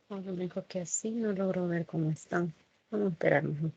Lo único que así no logro ver cómo están. Vamos a esperar mejor.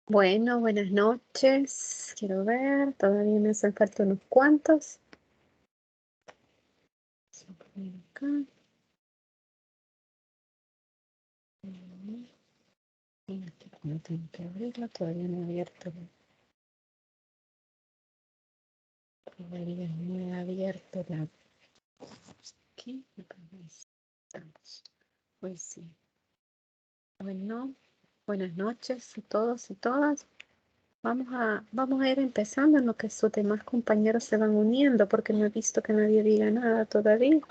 Bueno, buenas noches. Quiero ver, todavía me hacen falta unos cuantos. Vamos a poner acá. No tengo que abrirlo, todavía no he abierto. Todavía no he abierto la. Aquí, estamos. Pues sí. Bueno, buenas noches a todos y todas. Vamos a ir empezando en lo que sus demás compañeros se van uniendo, porque no he visto que nadie diga nada todavía.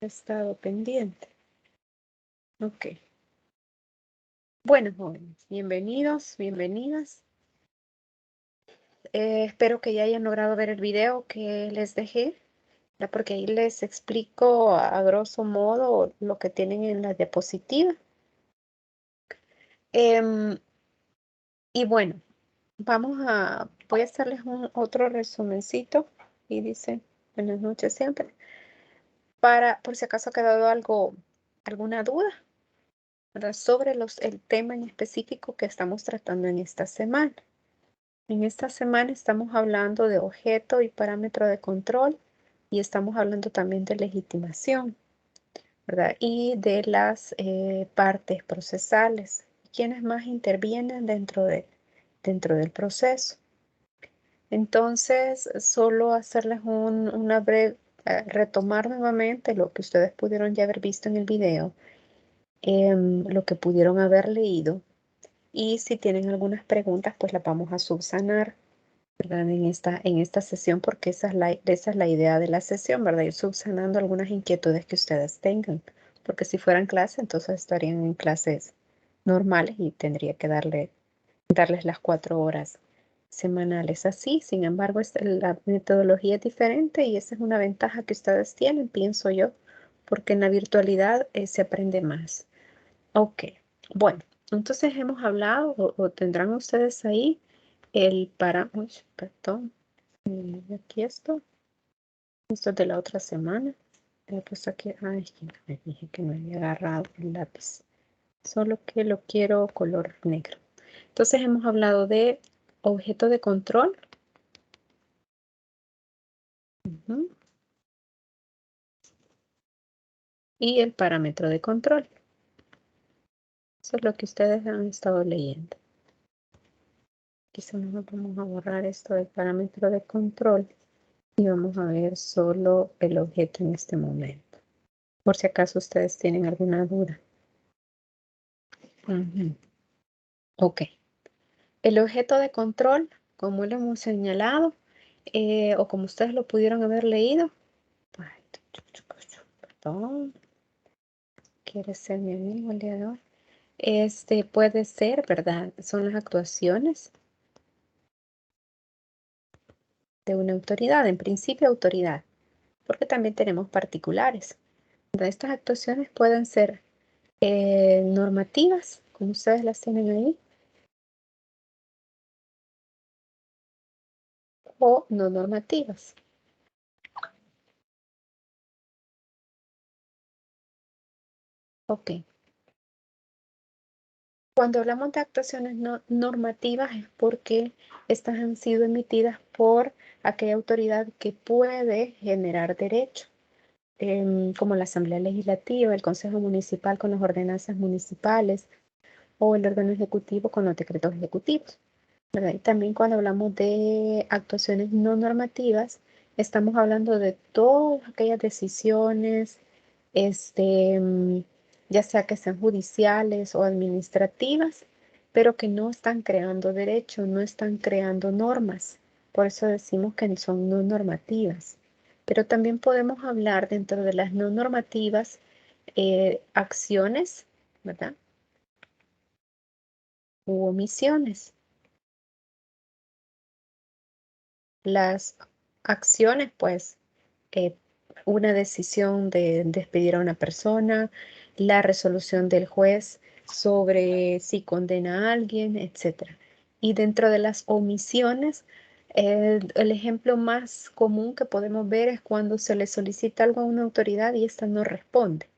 He estado pendiente. Ok. Bueno, jóvenes, bienvenidos, bienvenidas. Espero que ya hayan logrado ver el video que les dejé, porque ahí les explico a grosso modo lo que tienen en la diapositiva. Y bueno, voy a hacerles otro resumencito Y dice, buenas noches siempre. Por si acaso ha quedado alguna duda, ¿verdad? Sobre el tema en específico que estamos tratando en esta semana. En esta semana estamos hablando de objeto y parámetro de control y estamos hablando también de legitimación, ¿verdad? Y de las partes procesales. ¿Quiénes más intervienen dentro del proceso? Entonces, solo hacerles una breve, retomar nuevamente lo que ustedes pudieron ya haber visto en el video, lo que pudieron haber leído. Y si tienen algunas preguntas, pues las vamos a subsanar, ¿verdad? En esta sesión, porque esa es la idea de la sesión, ¿verdad? Ir subsanando algunas inquietudes que ustedes tengan. Porque si fueran clases, entonces estarían en clases normales y tendría que darles las 4 horas semanales así. Sin embargo, la metodología es diferente y esa es una ventaja que ustedes tienen, pienso yo, porque en la virtualidad se aprende más. Ok, bueno, entonces hemos hablado o tendrán ustedes ahí uy, perdón, aquí esto es de la otra semana. Pues aquí, ay, me dije que no había agarrado el lápiz, solo que lo quiero color negro. Entonces hemos hablado de objeto de control. Ujú, y el parámetro de control. Eso es lo que ustedes han estado leyendo. Quizá nos vamos a borrar esto del parámetro de control y vamos a ver solo el objeto en este momento. Por si acaso ustedes tienen alguna duda. Ujú. Ok. El objeto de control, como lo hemos señalado, o como ustedes lo pudieron haber leído. Ay, perdón. ¿Quiere ser mi amigo el día de hoy? Puede ser, ¿verdad? Son las actuaciones de una autoridad, en principio autoridad, porque también tenemos particulares. Estas actuaciones pueden ser normativas, como ustedes las tienen ahí, o no normativas. Ok. Cuando hablamos de actuaciones no normativas es porque estas han sido emitidas por aquella autoridad que puede generar derecho, como la Asamblea Legislativa, el Consejo Municipal con las ordenanzas municipales o el órgano ejecutivo con los decretos ejecutivos, ¿verdad? Y también cuando hablamos de actuaciones no normativas, estamos hablando de todas aquellas decisiones, este, mm, ya sea que sean judiciales o administrativas, pero que no están creando derecho, no están creando normas. Por eso decimos que son no normativas. Pero también podemos hablar dentro de las no normativas acciones, ¿verdad? U omisiones. Las acciones, pues, eh, una decisión de despedir a una persona, la resolución del juez sobre si condena a alguien, etc. Y dentro de las omisiones, el ejemplo más común que podemos ver es cuando se le solicita algo a una autoridad y esta no responde.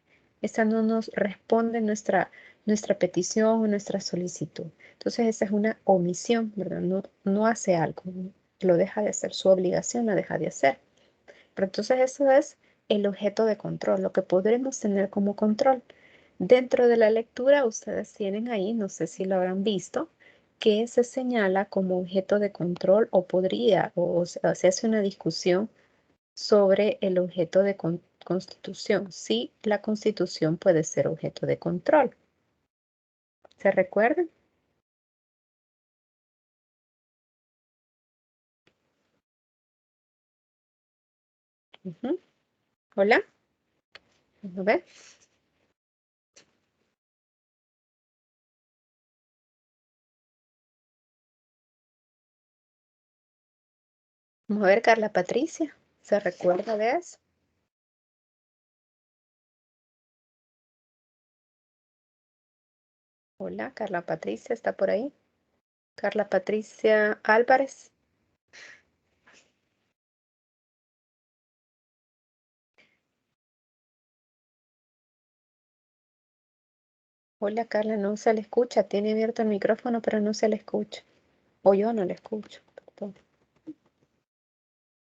Esta no nos responde nuestra petición o nuestra solicitud. Entonces, esa es una omisión, ¿verdad? No hace algo, lo deja de hacer, su obligación la deja de hacer. Pero entonces eso es el objeto de control, lo que podremos tener como control. Dentro de la lectura, ustedes tienen ahí, no sé si lo habrán visto, que se señala como objeto de control o se hace una discusión sobre el objeto de constitución. Sí, la constitución puede ser objeto de control. ¿Se recuerdan? Ujú. Hola, ¿lo ves? Vamos a ver, Carla Patricia, ¿se recuerda de eso? Hola, Carla Patricia, ¿está por ahí? Carla Patricia Álvarez. Hola Carla, no se le escucha. Tiene abierto el micrófono, pero no se le escucha. O yo no le escucho. Perdón.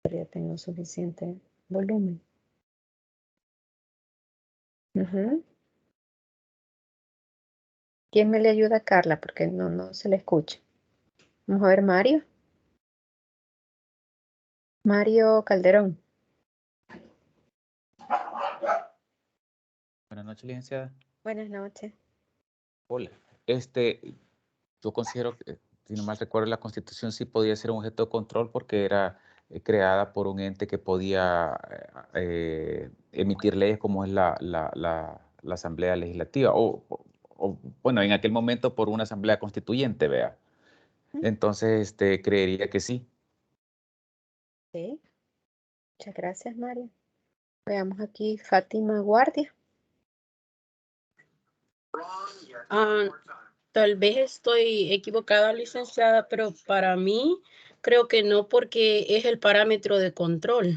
Pero ya tengo suficiente volumen. Ujú. ¿Quién me le ayuda a Carla? Porque no se le escucha. Vamos a ver, Mario. Mario Calderón. Buenas noches, licenciada. Buenas noches. Hola. Yo considero que, si no mal recuerdo, la Constitución sí podía ser un objeto de control porque era creada por un ente que podía emitir leyes como es la Asamblea Legislativa bueno, en aquel momento por una Asamblea Constituyente, vea. Entonces, creería que sí. Sí. Muchas gracias, Mario. Veamos aquí Fátima Guardia. Ah, tal vez estoy equivocada, licenciada, pero para mí creo que no, porque es el parámetro de control.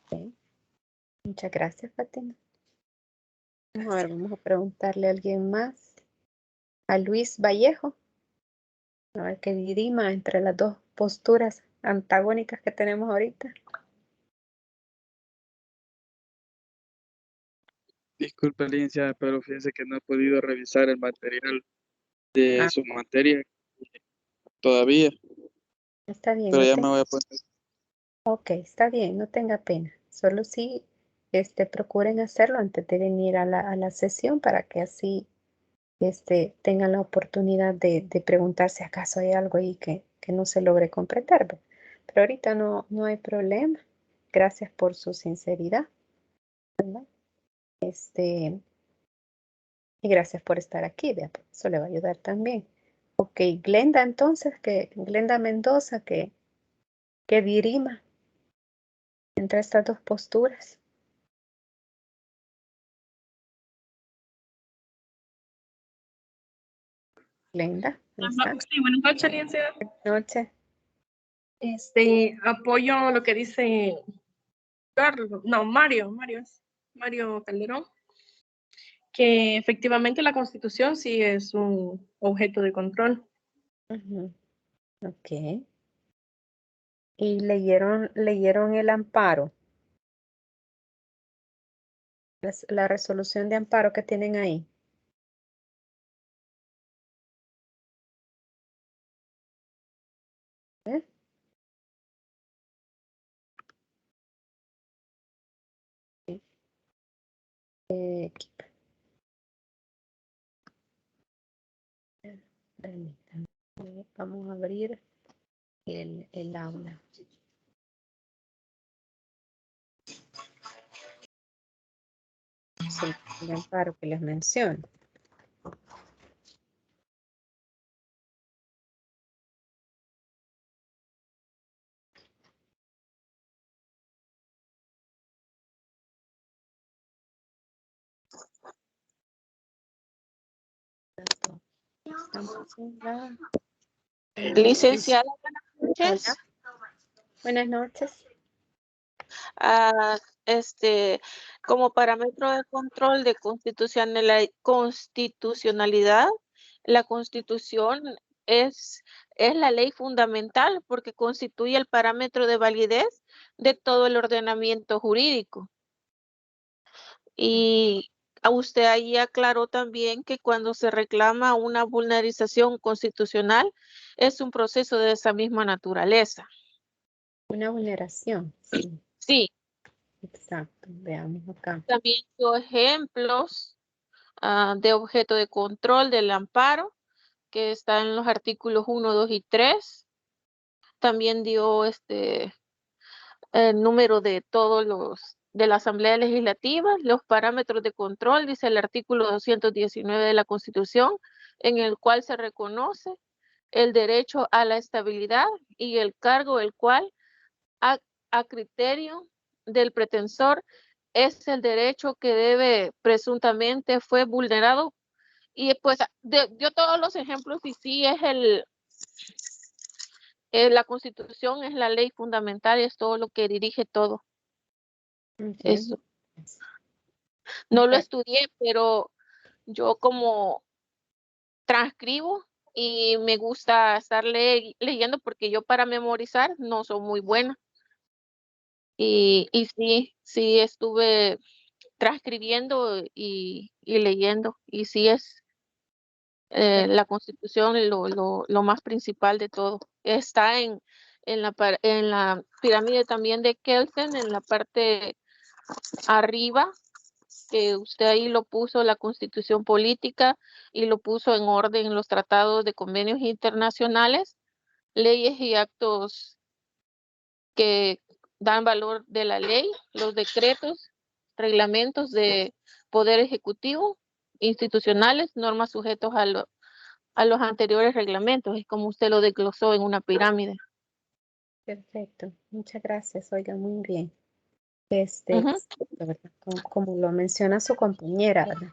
Sí. Muchas gracias, Fátima. Vamos a ver, vamos a preguntarle a alguien más. A Luis Vallejo. A ver qué dirima entre las dos posturas antagónicas que tenemos ahorita. Disculpe, licenciada, pero fíjese que no he podido revisar el material de Ah, su materia todavía, está bien, pero no ya te... me voy a poner. Ok, está bien, no tenga pena. Solo sí, procuren hacerlo antes de venir a la sesión para que así tengan la oportunidad de preguntar si acaso hay algo ahí que no se logre comprender, ¿verdad? Pero ahorita no hay problema. Gracias por su sinceridad, ¿verdad? Y gracias por estar aquí, ¿verdad? Porque eso le va a ayudar también. Ok, Glenda entonces, Glenda Mendoza, que dirima entre estas dos posturas. Glenda, ahí está. Sí, buenas noches, licenciada. Noche. Apoyo lo que dice Carlos, no, Mario Calderón, que efectivamente la Constitución sí es un objeto de control. Ujú. Ok. Y leyeron el amparo, la resolución de amparo que tienen ahí. ¿Eh? Sí. Aquí. Permítanme. Vamos a abrir el aula. Sí, el amparo que les menciono. Estamos en la... Licenciada, buenas noches. Hola, buenas noches. Ah, como parámetro de control de constitucionalidad, la Constitución es la ley fundamental porque constituye el parámetro de validez de todo el ordenamiento jurídico. Y a usted ahí aclaró también que cuando se reclama una vulnerización constitucional es un proceso de esa misma naturaleza. Una vulneración, sí, Sí, exacto. Veamos acá. también dio ejemplos de objeto de control del amparo, que está en los artículos 1, 2 y 3. También dio el número de todos los de la Asamblea Legislativa, los parámetros de control, dice el artículo 219 de la Constitución, en el cual se reconoce el derecho a la estabilidad y el cargo el cual a criterio del pretensor es el derecho que debe presuntamente fue vulnerado. Y pues dio todos los ejemplos y sí es la Constitución es la ley fundamental, es todo lo que dirige todo. Ok. Eso. No lo estudié, pero yo como transcribo y me gusta estar leyendo porque yo para memorizar no soy muy buena. Y sí estuve transcribiendo y leyendo. Y sí es la Constitución lo más principal de todo. Está en la pirámide también de Kelsen, en la parte arriba, que usted ahí lo puso la Constitución política y lo puso en orden los tratados de convenios internacionales, leyes y actos que dan valor de la ley, los decretos, reglamentos de poder ejecutivo, institucionales, normas sujetos a los anteriores reglamentos. Es como usted lo desglosó en una pirámide. Perfecto, muchas gracias, oiga, muy bien. Ujú. ¿Verdad? Como lo menciona su compañera, ¿verdad?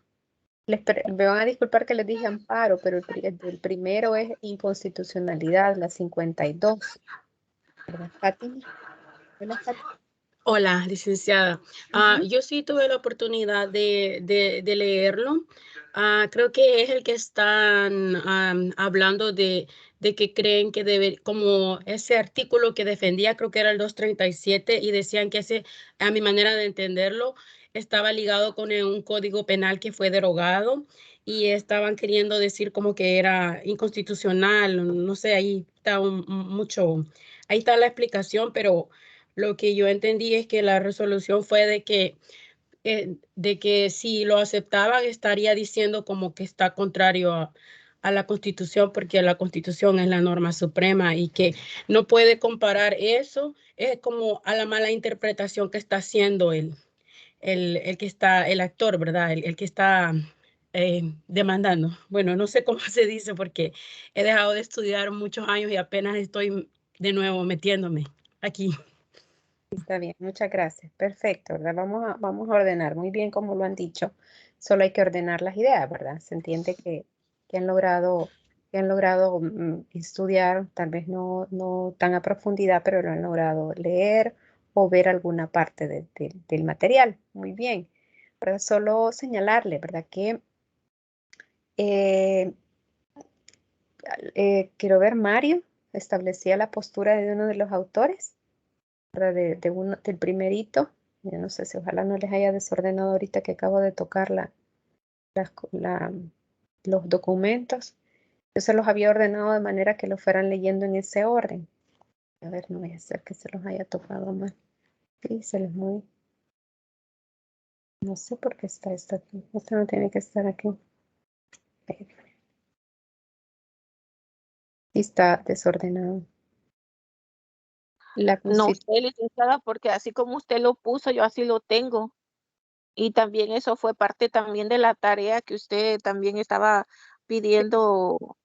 Me van a disculpar que les dije amparo, pero el primero es inconstitucionalidad, la 52. ¿Verdad, Fátima? Hola, Fátima. Hola, licenciada. Yo sí tuve la oportunidad de leerlo. Creo que es el que están hablando de que creen que debe, como ese artículo que defendía, creo que era el 237, y decían que ese, a mi manera de entenderlo, estaba ligado con un código penal que fue derogado y estaban queriendo decir como que era inconstitucional. No sé, ahí está mucho, ahí está la explicación, pero lo que yo entendí es que la resolución fue de que si lo aceptaban estaría diciendo como que está contrario a la Constitución, porque la Constitución es la norma suprema y que no puede comparar eso, es como a la mala interpretación que está haciendo el que está, el actor, ¿verdad? El que está demandando. Bueno, no sé cómo se dice porque he dejado de estudiar muchos años y apenas estoy de nuevo metiéndome aquí. Está bien, muchas gracias. Perfecto, ¿verdad? Vamos a ordenar muy bien como lo han dicho. Solo hay que ordenar las ideas, ¿verdad? Se entiende que han logrado estudiar, tal vez no tan a profundidad, pero lo han logrado leer o ver alguna parte del material. Muy bien. ¿Verdad? Solo señalarle, ¿verdad? Que eh, quiero ver, Mario establecía la postura de uno de los autores, ¿verdad? Del primerito. Yo no sé si ojalá no les haya desordenado ahorita que acabo de tocar los documentos. Yo se los había ordenado de manera que lo fueran leyendo en ese orden. A ver, no voy a hacer que se los haya tocado mal. Sí, se les muy. No sé por qué está esto aquí. Esto no tiene que estar aquí. Y está desordenado. La No constitución. sé, licenciada, porque así como usted lo puso, yo así lo tengo. Y también eso fue parte también de la tarea que usted también estaba pidiendo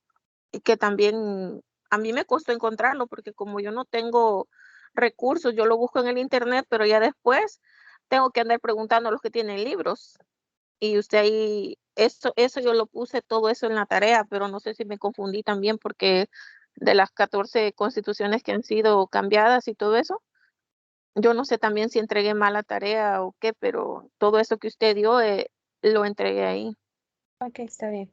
y que también a mí me costó encontrarlo porque como yo no tengo recursos, yo lo busco en el internet, pero ya después tengo que andar preguntando a los que tienen libros. Y usted ahí, eso yo lo puse todo eso en la tarea, pero no sé si me confundí también porque de las 14 constituciones que han sido cambiadas y todo eso, yo no sé también si entregué mal la tarea o qué, pero todo eso que usted dio, lo entregué ahí. Ok, está bien.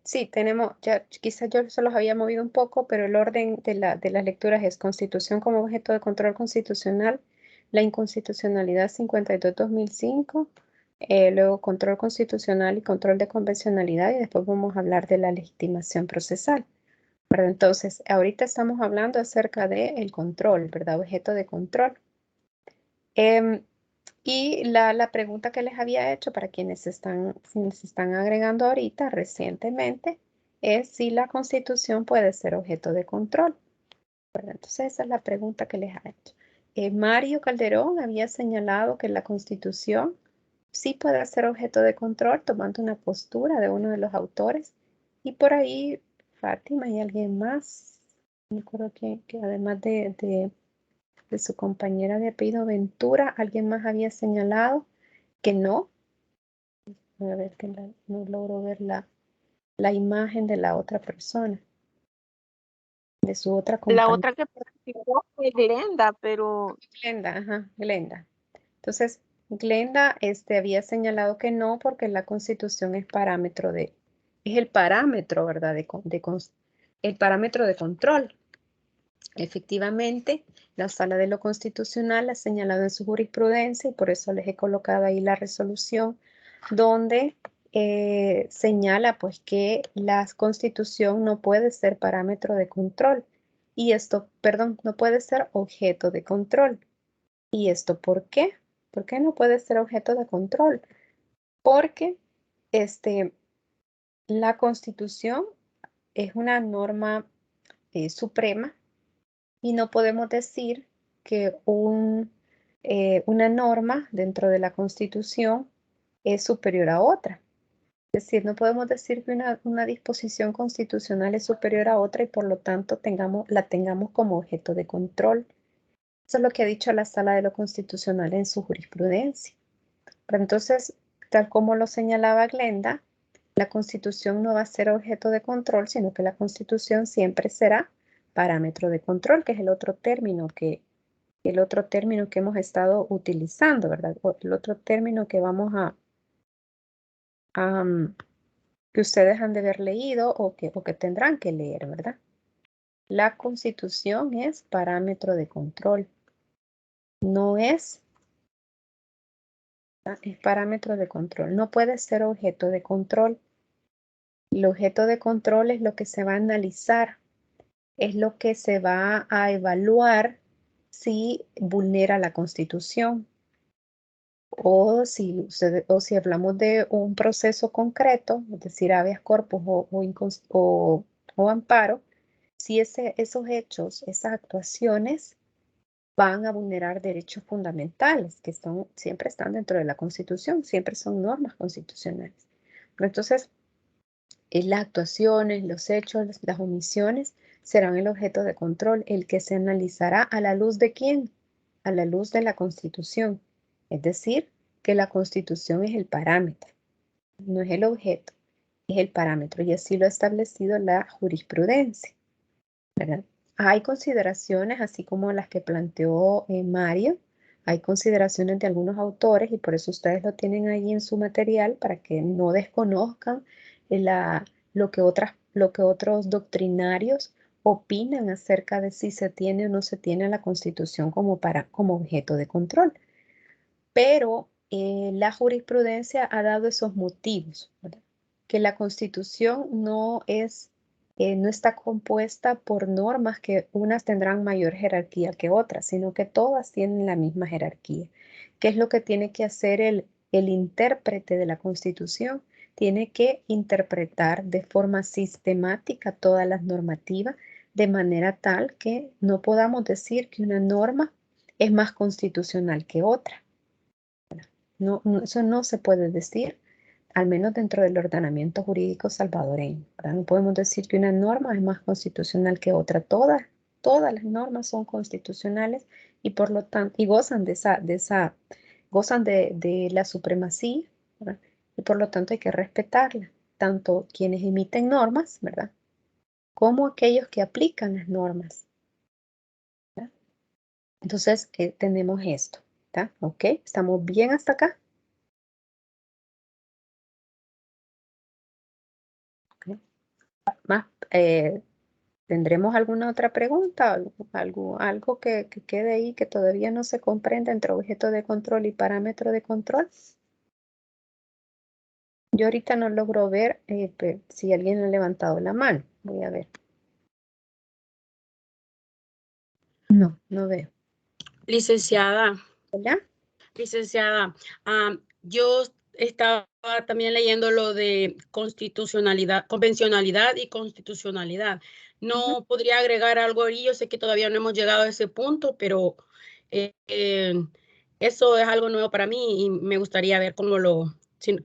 Sí, tenemos, ya quizás yo se los había movido un poco, pero el orden de las lecturas es Constitución como objeto de control constitucional, la inconstitucionalidad 52-2005, luego control constitucional y control de convencionalidad, y después vamos a hablar de la legitimación procesal. ¿Verdad? Entonces, ahorita estamos hablando acerca del control, ¿verdad? Objeto de control. Y la pregunta que les había hecho para quienes están agregando ahorita recientemente es si la Constitución puede ser objeto de control, ¿verdad? Entonces esa es la pregunta que les ha hecho. Mario Calderón había señalado que la Constitución sí puede ser objeto de control tomando una postura de uno de los autores. Y por ahí Fátima y alguien más, no recuerdo que además de su compañera de apellido Ventura, alguien más había señalado que no. A ver que no logro ver la imagen de la otra persona, de su otra La compañera. otra que participó fue Glenda, pero Glenda, ajá, Glenda. Entonces, Glenda había señalado que no, porque la Constitución es el parámetro, ¿verdad? El parámetro de control. Efectivamente, la Sala de lo Constitucional ha señalado en su jurisprudencia, y por eso les he colocado ahí la resolución, donde señala pues que la Constitución no puede ser parámetro de control. Y esto, perdón, no puede ser objeto de control. ¿Y esto por qué? ¿Por qué no puede ser objeto de control? Porque la Constitución es una norma suprema, y no podemos decir que una norma dentro de la Constitución es superior a otra. Es decir, no podemos decir que una disposición constitucional es superior a otra y por lo tanto la tengamos como objeto de control. Eso es lo que ha dicho la Sala de lo Constitucional en su jurisprudencia. Pero entonces, tal como lo señalaba Glenda, la Constitución no va a ser objeto de control, sino que la Constitución siempre será parámetro de control, que es el otro término que hemos estado utilizando, ¿verdad? O el otro término que que ustedes han de haber leído o que tendrán que leer, ¿verdad? La Constitución es parámetro de control. No es parámetro de control. No puede ser objeto de control. El objeto de control es lo que se va a analizar, es lo que se va a evaluar si vulnera la Constitución. O si hablamos de un proceso concreto, es decir, habeas corpus o amparo, si esos hechos, esas actuaciones van a vulnerar derechos fundamentales que siempre están dentro de la Constitución, siempre son normas constitucionales. Pero entonces, las actuaciones, los hechos, las omisiones serán el objeto de control, el que se analizará a la luz de ¿quién? A la luz de la Constitución. Es decir, que la Constitución es el parámetro, no es el objeto, es el parámetro, y así lo ha establecido la jurisprudencia, ¿verdad? Hay consideraciones, así como las que planteó Mario, hay consideraciones de algunos autores, y por eso ustedes lo tienen ahí en su material, para que no desconozcan lo que otros doctrinarios opinan acerca de si se tiene o no se tiene la Constitución como objeto de control. Pero la jurisprudencia ha dado esos motivos, ¿verdad? Que la Constitución no está compuesta por normas que unas tendrán mayor jerarquía que otras, sino que todas tienen la misma jerarquía. ¿Qué es lo que tiene que hacer el intérprete de la Constitución? Tiene que interpretar de forma sistemática todas las normativas, de manera tal que no podamos decir que una norma es más constitucional que otra. No, eso no se puede decir, al menos dentro del ordenamiento jurídico salvadoreño, ¿verdad? No podemos decir que una norma es más constitucional que otra. Todas las normas son constitucionales y por lo tanto, y gozan gozan de la supremacía, ¿verdad? Y por lo tanto hay que respetarla, tanto quienes emiten normas, ¿verdad? Como aquellos que aplican las normas, ¿verdad? Entonces, tenemos esto, ¿está? ¿Ok? ¿Estamos bien hasta acá? ¿Ok? Más, ¿tendremos alguna otra pregunta? ¿Algo que quede ahí que todavía no se comprende entre objeto de control y parámetro de control? Yo ahorita no logro ver si alguien ha levantado la mano. Voy a ver. No, no veo. Licenciada, ¿Verdad? licenciada, yo estaba también leyendo lo de constitucionalidad, convencionalidad y constitucionalidad. No podría agregar algo ahí. Yo sé que todavía no hemos llegado a ese punto, pero eso es algo nuevo para mí y me gustaría ver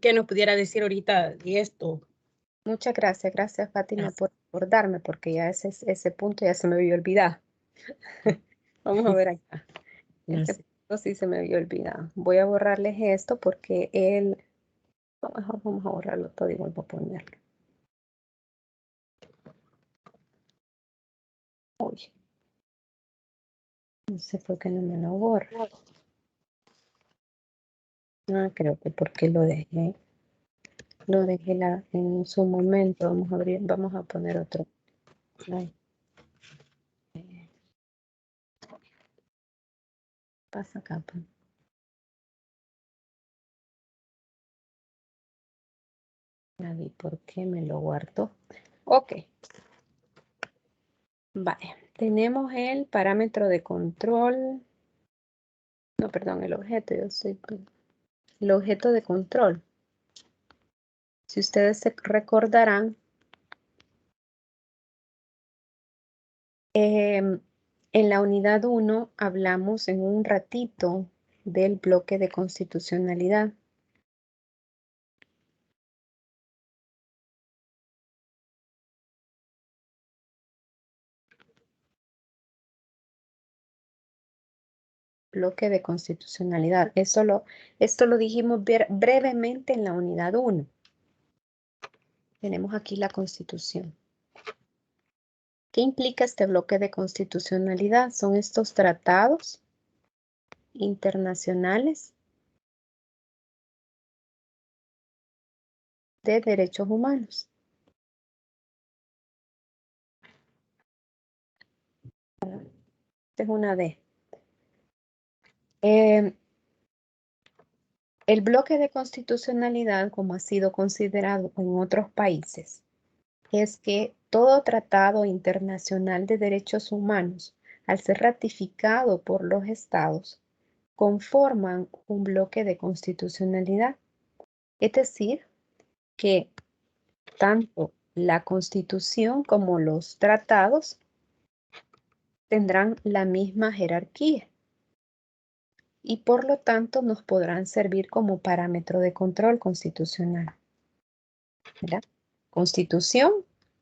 qué nos pudiera decir ahorita de esto. Muchas gracias. Gracias, Fátima, por recordarme, porque ya ese punto ya se me había olvidado. Vamos a ver acá. Este punto sí se me había olvidado. Voy a borrarles esto porque vamos a borrarlo todo y vuelvo a ponerlo. Uy. No sé por qué no me lo borra. Creo que porque lo dejé en su momento. Vamos a abrir, vamos a poner otro. Ay. Pasa acá. Pues. Ya vi por qué me lo guardo. Ok. Vale. Tenemos el parámetro de control. No, perdón, el objeto. El objeto de control. Si ustedes se recordarán, en la unidad 1 hablamos en un ratito del bloque de constitucionalidad. Bloque de constitucionalidad. Esto lo dijimos brevemente en la unidad 1. Tenemos aquí la Constitución. ¿Qué implica este bloque de constitucionalidad? Son estos tratados internacionales de derechos humanos. Esta es una D. El bloque de constitucionalidad, como ha sido considerado en otros países, es que todo tratado internacional de derechos humanos, al ser ratificado por los estados, conforman un bloque de constitucionalidad. Es decir, que tanto la Constitución como los tratados tendrán la misma jerarquía y por lo tanto nos podrán servir como parámetro de control constitucional. ¿Verdad? Constitución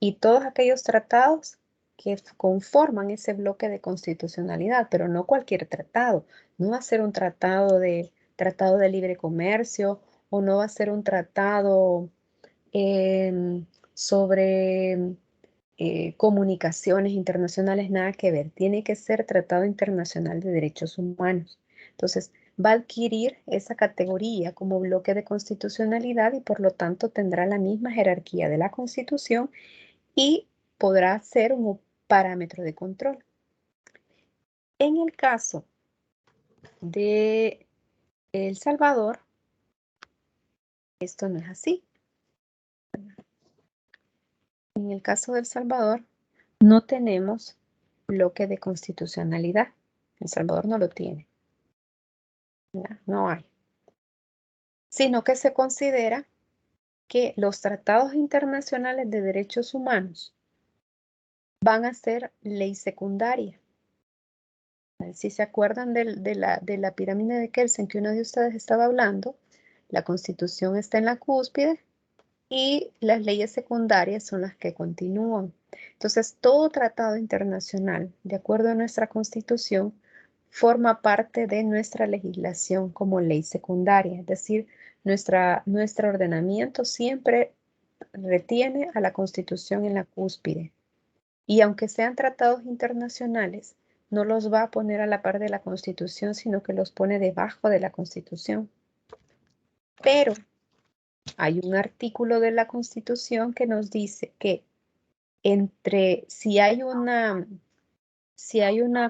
y todos aquellos tratados que conforman ese bloque de constitucionalidad, pero no cualquier tratado. No va a ser un tratado de libre comercio o no va a ser un tratado sobre comunicaciones internacionales, nada que ver. Tiene que ser Tratado Internacional de Derechos Humanos. Entonces, va a adquirir esa categoría como bloque de constitucionalidad y por lo tanto tendrá la misma jerarquía de la Constitución y podrá ser un parámetro de control. En el caso de El Salvador, esto no es así. En el caso de El Salvador, no tenemos bloque de constitucionalidad. El Salvador no lo tiene. No hay. Sino que se considera que los tratados internacionales de derechos humanos van a ser ley secundaria. Si se acuerdan de la pirámide de Kelsen que uno de ustedes estaba hablando, la Constitución está en la cúspide y las leyes secundarias son las que continúan. Entonces, todo tratado internacional, de acuerdo a nuestra Constitución, forma parte de nuestra legislación como ley secundaria, es decir, nuestro ordenamiento siempre retiene a la Constitución en la cúspide. Y aunque sean tratados internacionales, no los va a poner a la par de la Constitución, sino que los pone debajo de la Constitución. Pero hay un artículo de la Constitución que nos dice que si hay una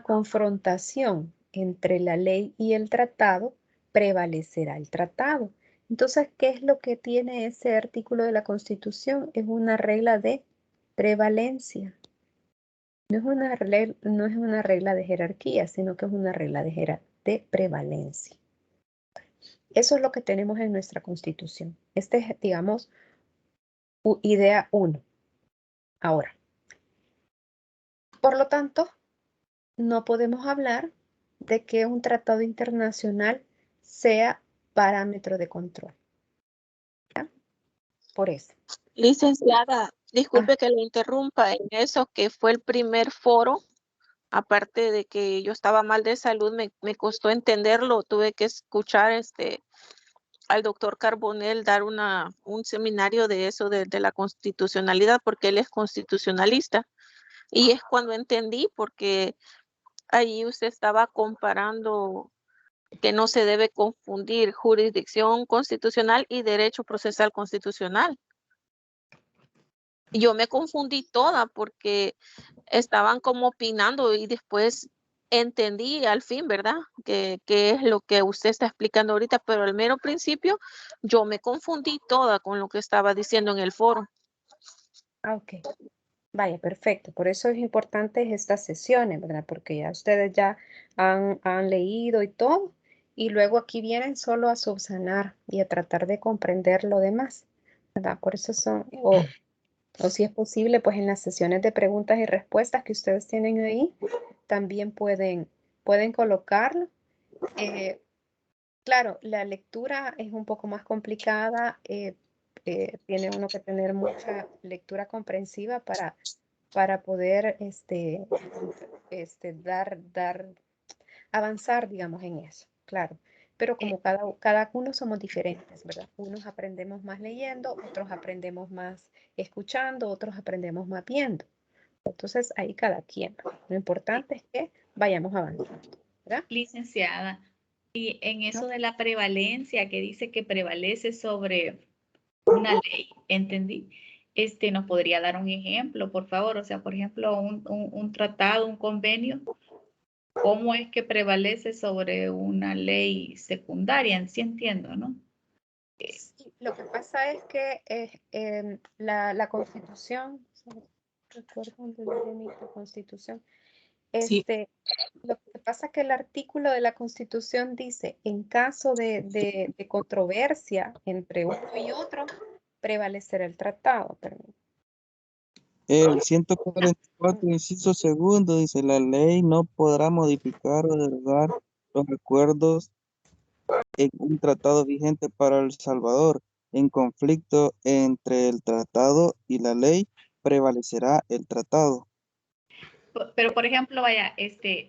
confrontación entre la ley y el tratado, prevalecerá el tratado. Entonces, ¿qué es lo que tiene ese artículo de la Constitución? Es una regla de prevalencia. No es una regla de jerarquía, sino que es una regla de prevalencia. Eso es lo que tenemos en nuestra Constitución. Este es, digamos, idea 1. Ahora, por lo tanto, no podemos hablar de que un tratado internacional sea parámetro de control. ¿Ya? Por eso. Licenciada, disculpe que lo interrumpa en eso, que fue el primer foro. Aparte de que yo estaba mal de salud, me costó entenderlo. Tuve que escuchar al doctor Carbonell dar un seminario de eso, de la constitucionalidad, porque él es constitucionalista. Y es cuando entendí, porque ahí usted estaba comparando que no se debe confundir jurisdicción constitucional y derecho procesal constitucional. Yo me confundí toda porque estaban como opinando y después entendí al fin, ¿verdad? Que es lo que usted está explicando ahorita, pero al mero principio yo me confundí toda con lo que estaba diciendo en el foro. Ah, ok. Vaya, perfecto. Por eso es importante estas sesiones, ¿verdad? Porque ya ustedes ya han leído y todo, y luego aquí vienen solo a subsanar y a tratar de comprender lo demás, ¿verdad? Por eso son, o si es posible, pues en las sesiones de preguntas y respuestas que ustedes tienen ahí, también pueden colocarlo. Claro, la lectura es un poco más complicada, tiene uno que tener mucha lectura comprensiva para poder avanzar, digamos, en eso, claro. Pero como cada uno somos diferentes, ¿verdad? Unos aprendemos más leyendo, otros aprendemos más escuchando, otros aprendemos más viendo. Entonces, ahí cada quien. Lo importante es que vayamos avanzando, ¿verdad? Licenciada, y en eso de la prevalencia que dice que prevalece sobre una ley, ¿entendí? ¿Nos podría dar un ejemplo, por favor? O sea, por ejemplo, un tratado, un convenio, ¿cómo es que prevalece sobre una ley secundaria? Sí entiendo, ¿no? Sí, lo que pasa es que la Constitución, recuerdo dónde viene la Constitución, Sí. lo que pasa es que el artículo de la Constitución dice, en caso de controversia entre uno y otro, prevalecerá el tratado. El 144, inciso segundo, dice, la ley no podrá modificar o derogar los acuerdos en un tratado vigente para El Salvador. En conflicto entre el tratado y la ley, prevalecerá el tratado. Pero, por ejemplo, vaya,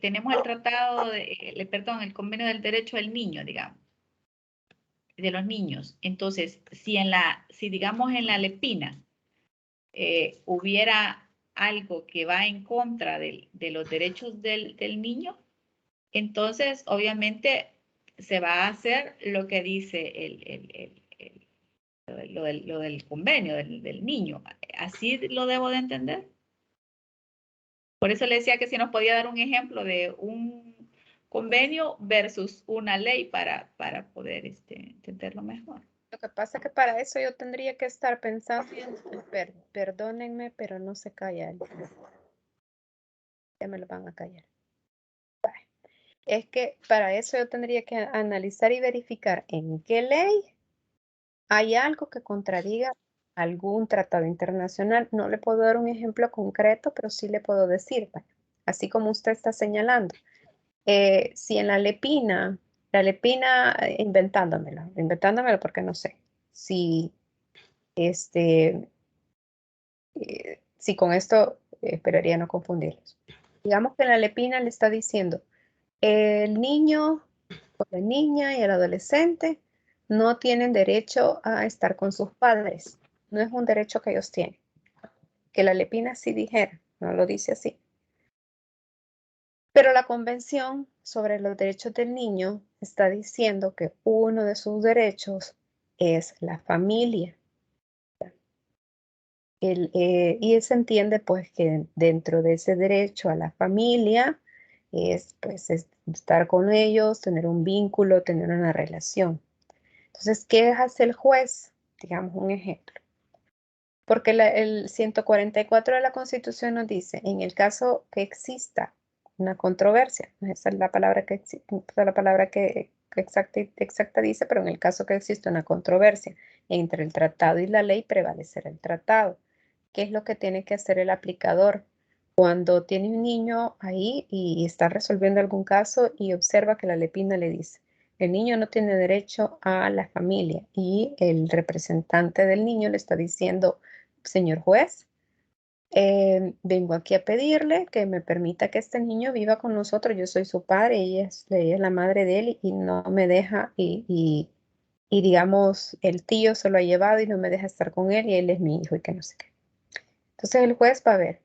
tenemos el tratado, el convenio del derecho del niño, digamos, de los niños. Entonces, si digamos en la Lepina hubiera algo que va en contra de los derechos del niño, entonces, obviamente, se va a hacer lo que dice lo del convenio del niño. ¿Así lo debo de entender? Por eso le decía que si nos podía dar un ejemplo de un convenio versus una ley para poder entenderlo mejor. Lo que pasa es que para eso yo tendría que estar pensando, perdónenme, pero no se calla. Ya me lo van a callar. Es que para eso yo tendría que analizar y verificar en qué ley hay algo que contradiga algún tratado internacional. No le puedo dar un ejemplo concreto, pero sí le puedo decir, así como usted está señalando, si en la Lepina, inventándomelo porque no sé, si si con esto esperaría no confundirlos. Digamos que en la Lepina le está diciendo, el niño o la niña y el adolescente no tienen derecho a estar con sus padres. No es un derecho que ellos tienen. Que la Lepina sí dijera, no lo dice así. Pero la Convención sobre los Derechos del Niño está diciendo que uno de sus derechos es la familia. Y se entiende pues que dentro de ese derecho a la familia es pues estar con ellos, tener un vínculo, tener una relación. Entonces, ¿qué hace el juez? Digamos un ejemplo. Porque el 144 de la Constitución nos dice, en el caso que exista una controversia, esa es la palabra que exacta dice, pero en el caso que exista una controversia entre el tratado y la ley, prevalecerá el tratado. ¿Qué es lo que tiene que hacer el aplicador? Cuando tiene un niño ahí y está resolviendo algún caso y observa que la Lepina le dice, el niño no tiene derecho a la familia y el representante del niño le está diciendo, señor juez, vengo aquí a pedirle que me permita que este niño viva con nosotros. Yo soy su padre, ella es la madre de él y no me deja y digamos, el tío se lo ha llevado y no me deja estar con él y él es mi hijo y que no sé qué. Entonces el juez va a ver,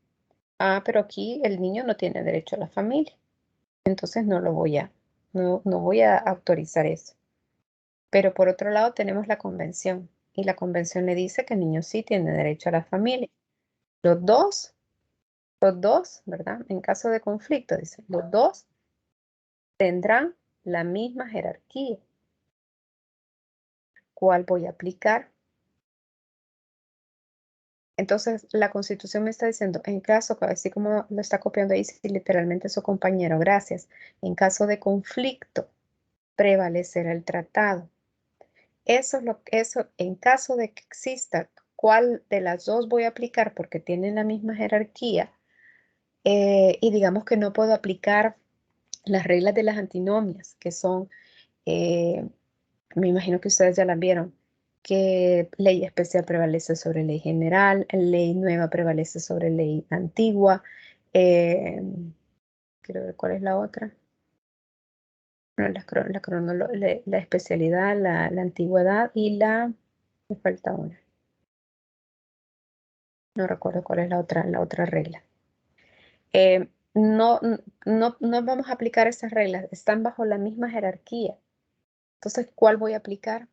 pero aquí el niño no tiene derecho a la familia, entonces no lo voy a no voy a autorizar eso. Pero por otro lado tenemos la convención y la convención le dice que el niño sí tiene derecho a la familia. Los dos, ¿verdad? En caso de conflicto, dice, los dos tendrán la misma jerarquía. ¿Cuál voy a aplicar? Entonces, la Constitución me está diciendo, en caso, así como lo está copiando ahí, sí, literalmente su compañero, gracias. En caso de conflicto, prevalecerá el tratado. Eso, en caso de que exista, ¿cuál de las dos voy a aplicar? Porque tienen la misma jerarquía. Y digamos que no puedo aplicar las reglas de las antinomias, que son, me imagino que ustedes ya las vieron, que ley especial prevalece sobre ley general, ley nueva prevalece sobre ley antigua. Quiero ver cuál es la otra. No, la especialidad, la antigüedad y me falta una. No recuerdo cuál es la otra regla. No vamos a aplicar esas reglas, están bajo la misma jerarquía. Entonces, ¿cuál voy a aplicar?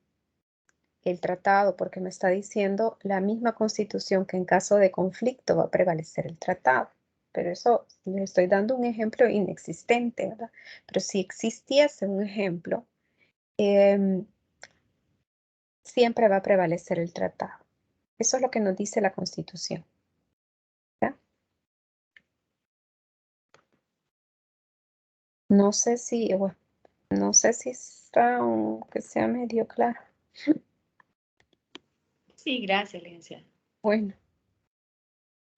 El tratado, porque me está diciendo la misma Constitución que en caso de conflicto va a prevalecer el tratado. Pero eso, les estoy dando un ejemplo inexistente, ¿verdad? Pero si existiese un ejemplo, siempre va a prevalecer el tratado. Eso es lo que nos dice la Constitución. ¿Ya? No sé si, bueno, no sé si está, aunque sea medio claro. Sí, gracias, licenciada. Bueno,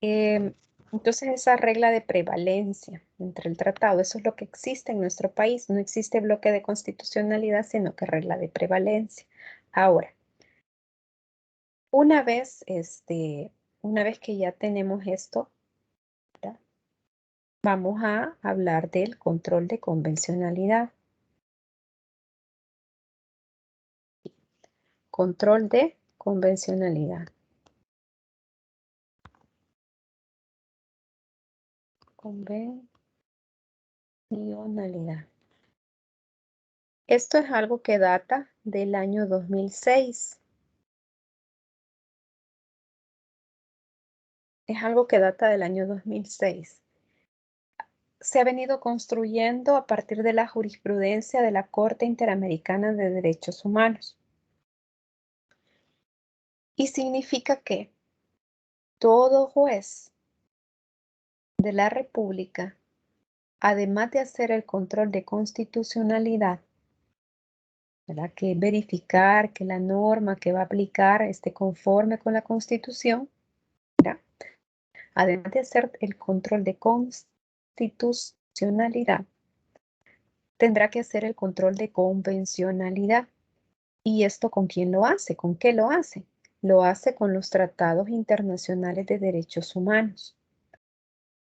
entonces esa regla de prevalencia entre el tratado, eso es lo que existe en nuestro país. No existe bloque de constitucionalidad, sino que regla de prevalencia. Ahora, una vez que ya tenemos esto, ¿verdad? Vamos a hablar del control de convencionalidad. Control de convencionalidad. Convencionalidad. Esto es algo que data del año 2006. Es algo que data del año 2006. Se ha venido construyendo a partir de la jurisprudencia de la Corte Interamericana de Derechos Humanos. Y significa que todo juez de la República, además de hacer el control de constitucionalidad, ¿verdad? Que verificar que la norma que va a aplicar esté conforme con la Constitución, ¿verdad? Además de hacer el control de constitucionalidad, tendrá que hacer el control de convencionalidad. ¿Y esto con quién lo hace? ¿Con qué lo hace? Lo hace con los tratados internacionales de derechos humanos,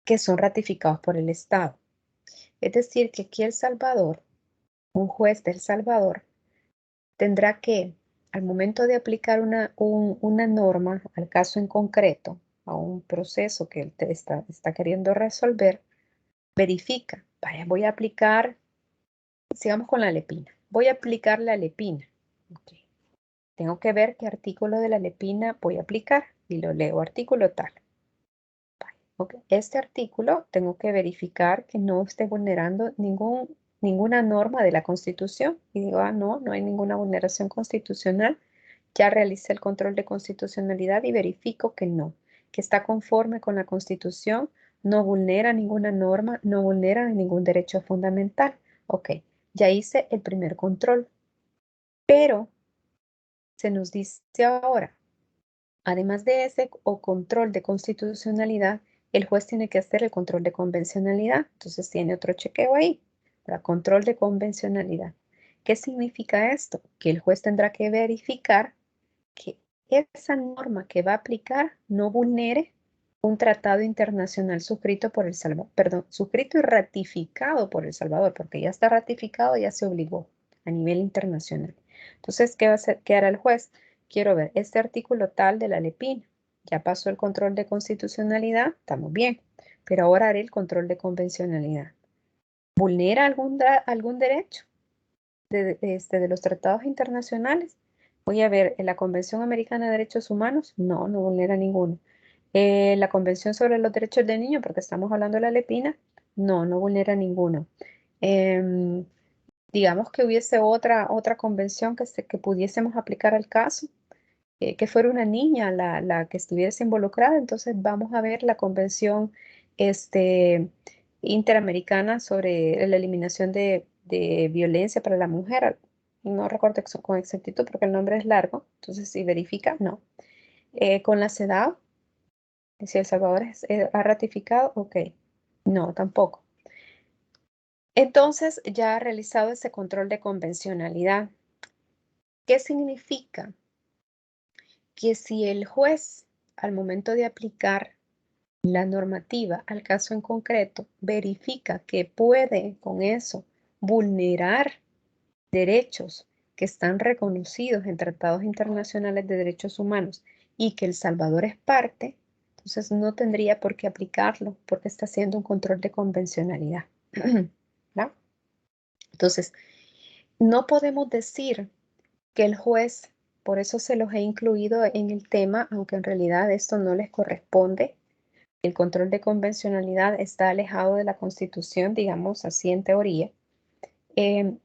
que son ratificados por el Estado. Es decir, que aquí El Salvador, un juez de El Salvador, tendrá que, al momento de aplicar una norma al caso en concreto, a un proceso que él está queriendo resolver, verifica, vaya, voy a aplicar, sigamos con la lepina, voy a aplicar la lepina. Okay. Tengo que ver qué artículo de la lepina voy a aplicar y lo leo, artículo tal. Okay. Este artículo tengo que verificar que no esté vulnerando ninguna norma de la Constitución. Y digo, no hay ninguna vulneración constitucional. Ya realicé el control de constitucionalidad y verifico que no, que está conforme con la Constitución, no vulnera ninguna norma, no vulnera ningún derecho fundamental. Ok, ya hice el primer control. Pero se nos dice ahora, además de ese control de constitucionalidad, el juez tiene que hacer el control de convencionalidad. Entonces tiene otro chequeo ahí, para control de convencionalidad. ¿Qué significa esto? Que el juez tendrá que verificar que esa norma que va a aplicar no vulnere un tratado internacional suscrito por El Salvador, perdón, suscrito y ratificado por El Salvador, porque ya está ratificado, ya se obligó a nivel internacional. Entonces, ¿qué hará el juez? Quiero ver este artículo tal de la lepina. Ya pasó el control de constitucionalidad, estamos bien, pero ahora haré el control de convencionalidad. vulnera algún derecho de los tratados internacionales. Voy a ver, ¿la Convención Americana de Derechos Humanos? No, no vulnera ninguno. La Convención sobre los Derechos del Niño, porque estamos hablando de la Lepina, no, no vulnera ninguno. Digamos que hubiese otra convención que pudiésemos aplicar al caso, que fuera una niña la que estuviese involucrada, entonces vamos a ver la Convención Interamericana sobre la eliminación de violencia para la mujer. No recuerdo con exactitud porque el nombre es largo, entonces si verifica, no. Con la CEDAW, si El Salvador ha ratificado, ok, no, tampoco. Entonces ya ha realizado ese control de convencionalidad. ¿Qué significa? Que si el juez, al momento de aplicar la normativa al caso en concreto, verifica que puede con eso vulnerar derechos que están reconocidos en tratados internacionales de derechos humanos y que El Salvador es parte, entonces no tendría por qué aplicarlo porque está haciendo un control de convencionalidad. ¿No? Entonces, no podemos decir que el juez, por eso se los he incluido en el tema, aunque en realidad esto no les corresponde. El control de convencionalidad está alejado de la Constitución, digamos así en teoría. Pero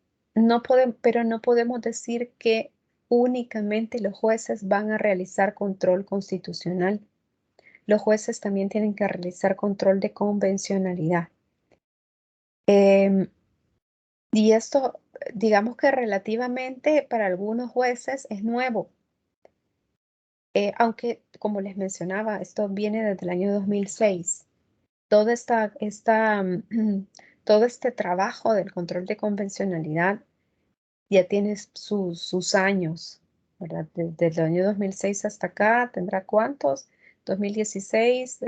no podemos decir que únicamente los jueces van a realizar control constitucional. Los jueces también tienen que realizar control de convencionalidad. Y esto, digamos que relativamente para algunos jueces es nuevo. Aunque, como les mencionaba, esto viene desde el año 2006. Todo este trabajo del control de convencionalidad ya tiene sus años, ¿verdad? Desde el año 2006 hasta acá, ¿tendrá cuántos? 2016,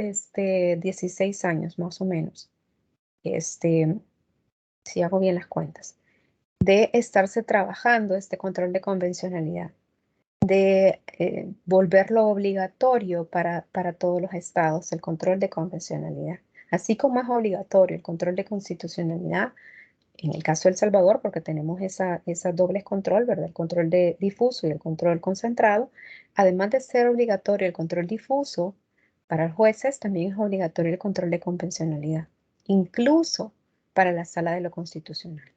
16 años más o menos. Si hago bien las cuentas, de estarse trabajando este control de convencionalidad, de volverlo obligatorio para todos los estados, el control de convencionalidad. Así como es obligatorio el control de constitucionalidad, en el caso de El Salvador, porque tenemos esa doble control, ¿verdad? El control de difuso y el control concentrado. Además de ser obligatorio el control difuso, para los jueces también es obligatorio el control de convencionalidad, incluso para la Sala de lo Constitucional.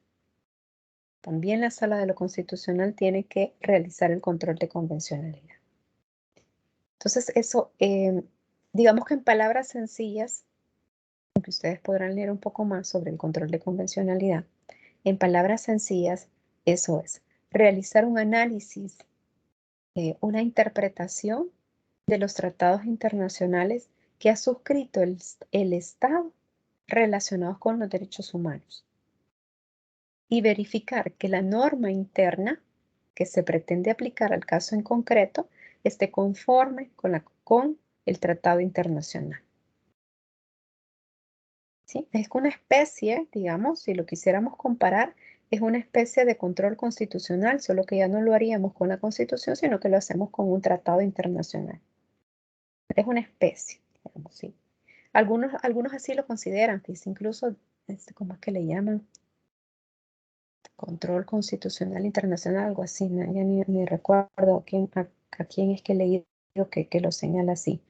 También la Sala de lo Constitucional tiene que realizar el control de convencionalidad. Entonces, eso, digamos que en palabras sencillas, aunque ustedes podrán leer un poco más sobre el control de convencionalidad, en palabras sencillas, eso es realizar un análisis, una interpretación de los tratados internacionales que ha suscrito el Estado relacionados con los derechos humanos y verificar que la norma interna que se pretende aplicar al caso en concreto esté conforme con el tratado internacional. ¿Sí? Es una especie, digamos, si lo quisiéramos comparar, es una especie de control constitucional, solo que ya no lo haríamos con la Constitución, sino que lo hacemos con un tratado internacional. Es una especie, digamos, sí. Algunos así lo consideran, que es incluso, ¿cómo es que le llaman? Control constitucional internacional, algo así, ¿no? Ya ni recuerdo a quién es que he leído que lo señala así.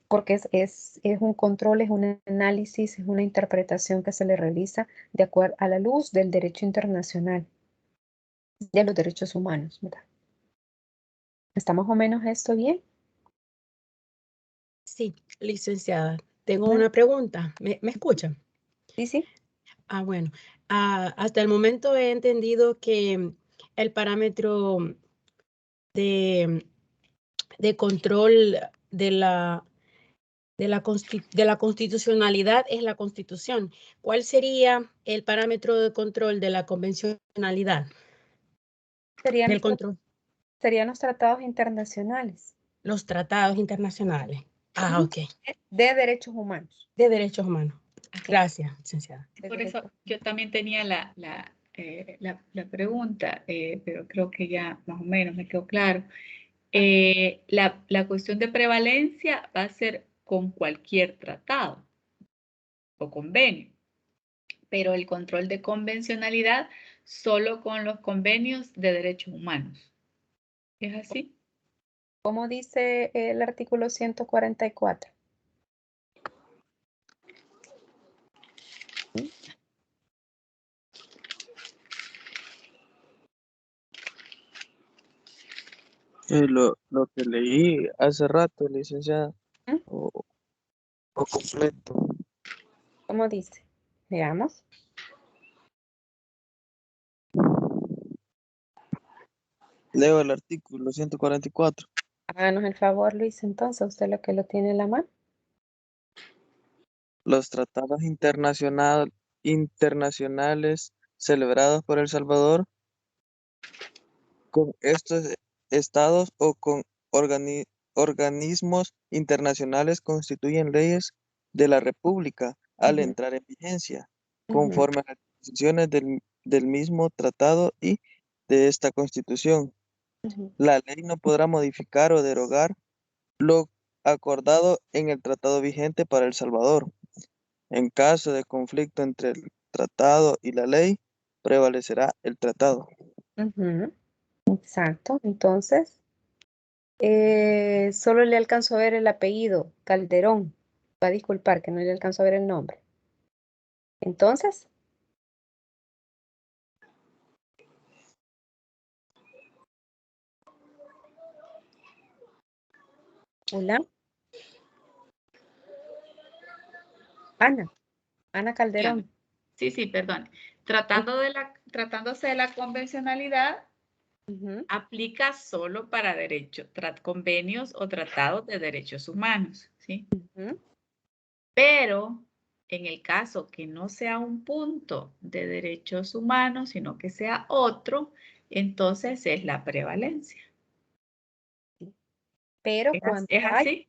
Porque es un control, es un análisis, es una interpretación que se le realiza de acuerdo a la luz del derecho internacional, de los derechos humanos, ¿verdad? ¿Está más o menos esto bien? Sí, licenciada. Tengo una pregunta. ¿Me escuchan? Sí, sí. Bueno. Hasta el momento he entendido que el parámetro de control de la constitucionalidad es la Constitución. ¿Cuál sería el parámetro de control de la convencionalidad? Serían los tratados internacionales. Los tratados internacionales. Ok. De derechos humanos. De derechos humanos. Gracias, licenciada. Por eso yo también tenía la pregunta, pero creo que ya más o menos me quedó claro. La cuestión de prevalencia va a ser con cualquier tratado o convenio, pero el control de convencionalidad solo con los convenios de derechos humanos. ¿Es así? ¿Cómo dice el artículo 144? Lo que leí hace rato, licenciada, ¿Mm? o completo. ¿Cómo dice? Veamos. Leo el artículo 144. Háganos el favor, Luis, entonces, usted lo que lo tiene en la mano. Los tratados internacionales celebrados por El Salvador con estos estados o con organismos internacionales constituyen leyes de la República al Ujú, entrar en vigencia, ujú, conforme a las disposiciones del mismo tratado y de esta Constitución. ujú. La ley no podrá modificar o derogar lo acordado en el tratado vigente para El Salvador. En caso de conflicto entre el tratado y la ley, prevalecerá el tratado. Ujú, exacto. Entonces, solo le alcanzo a ver el apellido, Calderón. Va a disculpar que no le alcanzo a ver el nombre. Entonces, hola, Ana Calderón. Sí, perdón. Tratándose de la convencionalidad, Ujú, aplica solo para convenios o tratados de derechos humanos, ¿sí? ujú, Pero en el caso que no sea un punto de derechos humanos, sino que sea otro, entonces es la prevalencia. Pero ¿Es cuando hay, así?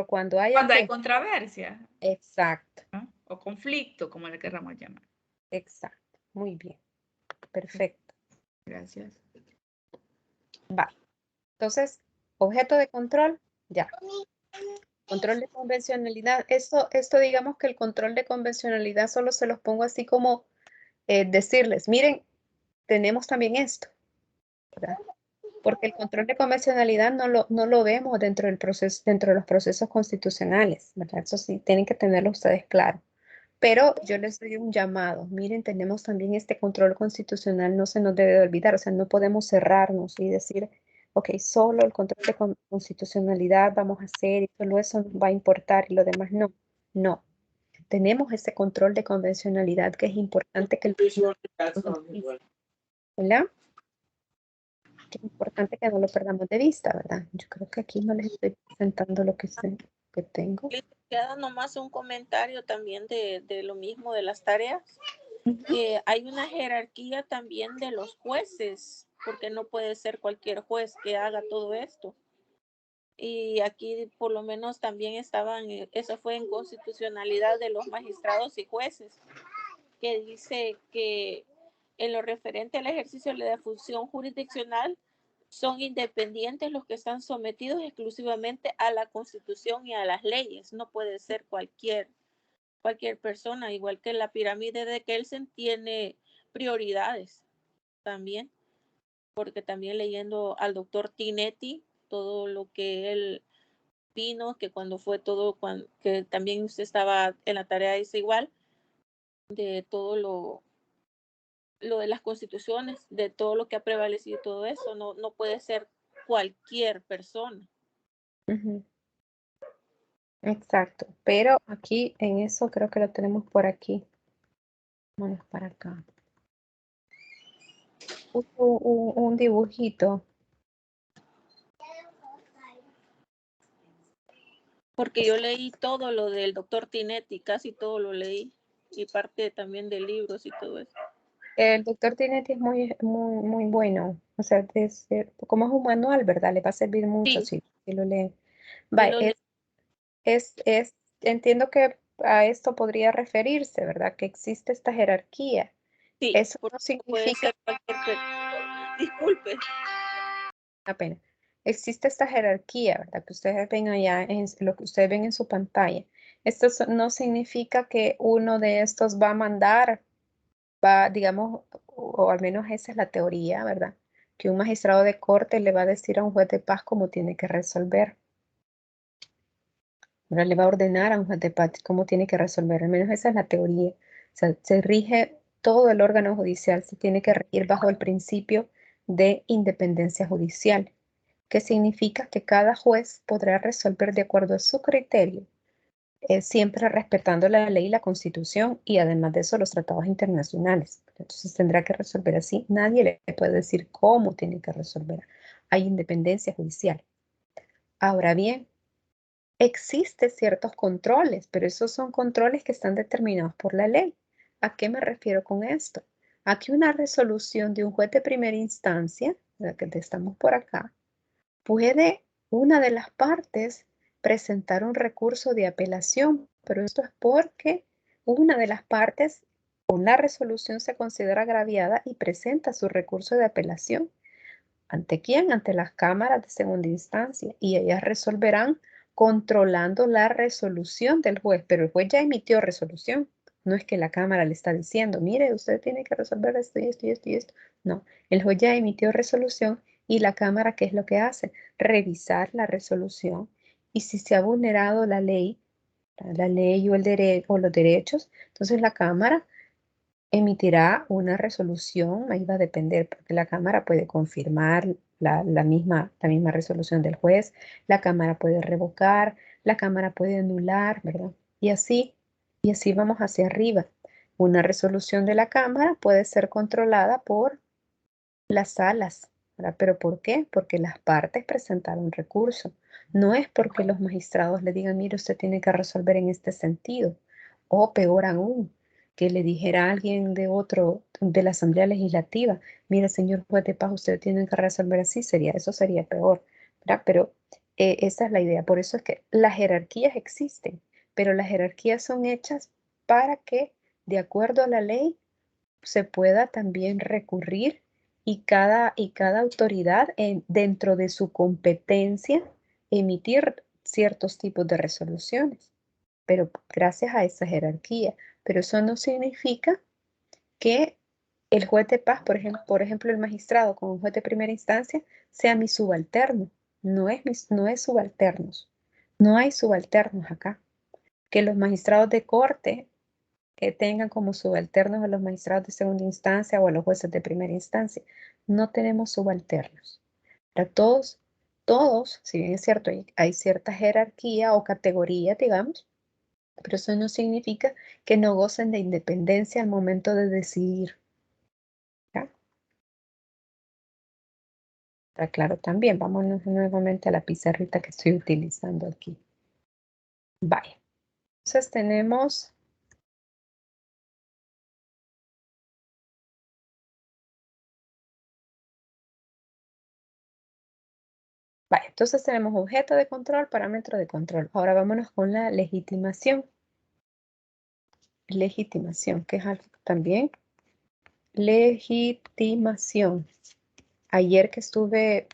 cuando haya Cuando hay qué. controversia, Exacto, ¿no? O conflicto, como le queramos llamar. exacto. Muy bien. Perfecto. Gracias. Va. Entonces, objeto de control, ya. Control de convencionalidad. Esto digamos que el control de convencionalidad solo se los pongo así como decirles, miren, tenemos también esto, ¿verdad? Porque el control de convencionalidad no lo vemos dentro del proceso, dentro de los procesos constitucionales, ¿verdad? Eso sí, tienen que tenerlo ustedes claro. Pero yo les doy un llamado. Miren, tenemos también este control constitucional, no se nos debe de olvidar, o sea, no podemos cerrarnos y decir, ok, solo el control de constitucionalidad vamos a hacer y solo eso nos va a importar y lo demás no. No, tenemos ese control de convencionalidad que es importante que ¿verdad? Que es importante que no lo perdamos de vista, ¿verdad? Yo creo que aquí no les estoy presentando lo que sé, que tengo. Queda nomás un comentario también de lo mismo de las tareas, Ujú, que hay una jerarquía también de los jueces, porque no puede ser cualquier juez que haga todo esto. Y aquí por lo menos también estaban, eso fue en constitucionalidad de los magistrados y jueces, que dice que en lo referente al ejercicio de la función jurisdiccional son independientes los que están sometidos exclusivamente a la Constitución y a las leyes. No puede ser cualquier persona, igual que la pirámide de Kelsen tiene prioridades también, porque también leyendo al doctor Tinetti, todo lo que él vino, que cuando fue todo, que también usted estaba en la tarea, es igual, de todo lo de las constituciones, de todo lo que ha prevalecido, todo eso, no puede ser cualquier persona. ujú. Exacto, pero aquí en eso creo que lo tenemos por aquí. Vamos para acá. Puso un dibujito. Porque yo leí todo lo del doctor Tinetti, casi todo lo leí, y parte también de libros y todo eso. El doctor Tinetti es muy bueno. O sea, como es un manual, ¿verdad? Le va a servir mucho Sí, si lo leen. sí Va, lo leí. entiendo que a esto podría referirse, ¿verdad? Que existe esta jerarquía. Sí, Eso no porque puede significa ser cualquier persona. Disculpe. la pena. Existe esta jerarquía, ¿verdad? Que ustedes ven allá, en lo que ustedes ven en su pantalla. Esto no significa que uno de estos va a mandar, digamos, o al menos esa es la teoría, ¿verdad? Que un magistrado de corte le va a decir a un juez de paz cómo tiene que resolver. Ahora le va a ordenar a un juez de paz cómo tiene que resolver. Al menos esa es la teoría. O sea, se rige todo el órgano judicial, se tiene que regir bajo el principio de independencia judicial, que significa que cada juez podrá resolver de acuerdo a su criterio, siempre respetando la ley y la Constitución y además de eso los tratados internacionales. Entonces tendrá que resolver así. Nadie le puede decir cómo tiene que resolver. Hay independencia judicial. Ahora bien, existen ciertos controles, pero esos son controles que están determinados por la ley. ¿A qué me refiero con esto? A que una resolución de un juez de primera instancia, la que estamos por acá, puede una de las partes presentar un recurso de apelación, pero esto es porque una de las partes con la resolución se considera agraviada y presenta su recurso de apelación. ¿Ante quién? Ante las cámaras de segunda instancia, y ellas resolverán controlando la resolución del juez, pero el juez ya emitió resolución. No es que la cámara le está diciendo, mire, usted tiene que resolver esto y esto y esto y esto. No, el juez ya emitió resolución y la cámara, ¿qué es lo que hace? Revisar la resolución y si se ha vulnerado la ley o los derechos, entonces la cámara emitirá una resolución, ahí va a depender, porque la Cámara puede confirmar la misma resolución del juez, la Cámara puede revocar, la Cámara puede anular, ¿verdad? Y así vamos hacia arriba. Una resolución de la Cámara puede ser controlada por las salas, ¿verdad? ¿Pero por qué? Porque las partes presentaron recurso. No es porque los magistrados le digan, mire, usted tiene que resolver en este sentido. O peor aún, que le dijera a alguien de la Asamblea Legislativa, mire, señor juez de paz, usted tiene que resolver así, eso sería peor, ¿verdad? Pero esa es la idea. Por eso es que las jerarquías existen, pero las jerarquías son hechas para que, de acuerdo a la ley, se pueda también recurrir y cada autoridad dentro de su competencia emitir ciertos tipos de resoluciones, pero gracias a esa jerarquía. Pero eso no significa que el juez de paz, por ejemplo, el magistrado como juez de primera instancia, sea mi subalterno. No es subalternos. No hay subalternos acá. Que los magistrados de corte que tengan como subalternos a los magistrados de segunda instancia o a los jueces de primera instancia. No tenemos subalternos. Para todos, si bien es cierto, hay cierta jerarquía o categoría, digamos, pero eso no significa que no gocen de independencia al momento de decidir. ¿Ya? Está claro también. Vámonos nuevamente a la pizarrita que estoy utilizando aquí. Vaya. Entonces tenemos... Vale, entonces tenemos objeto de control, parámetro de control. Ahora vámonos con la legitimación. Legitimación, que es algo también. Legitimación. Ayer que estuve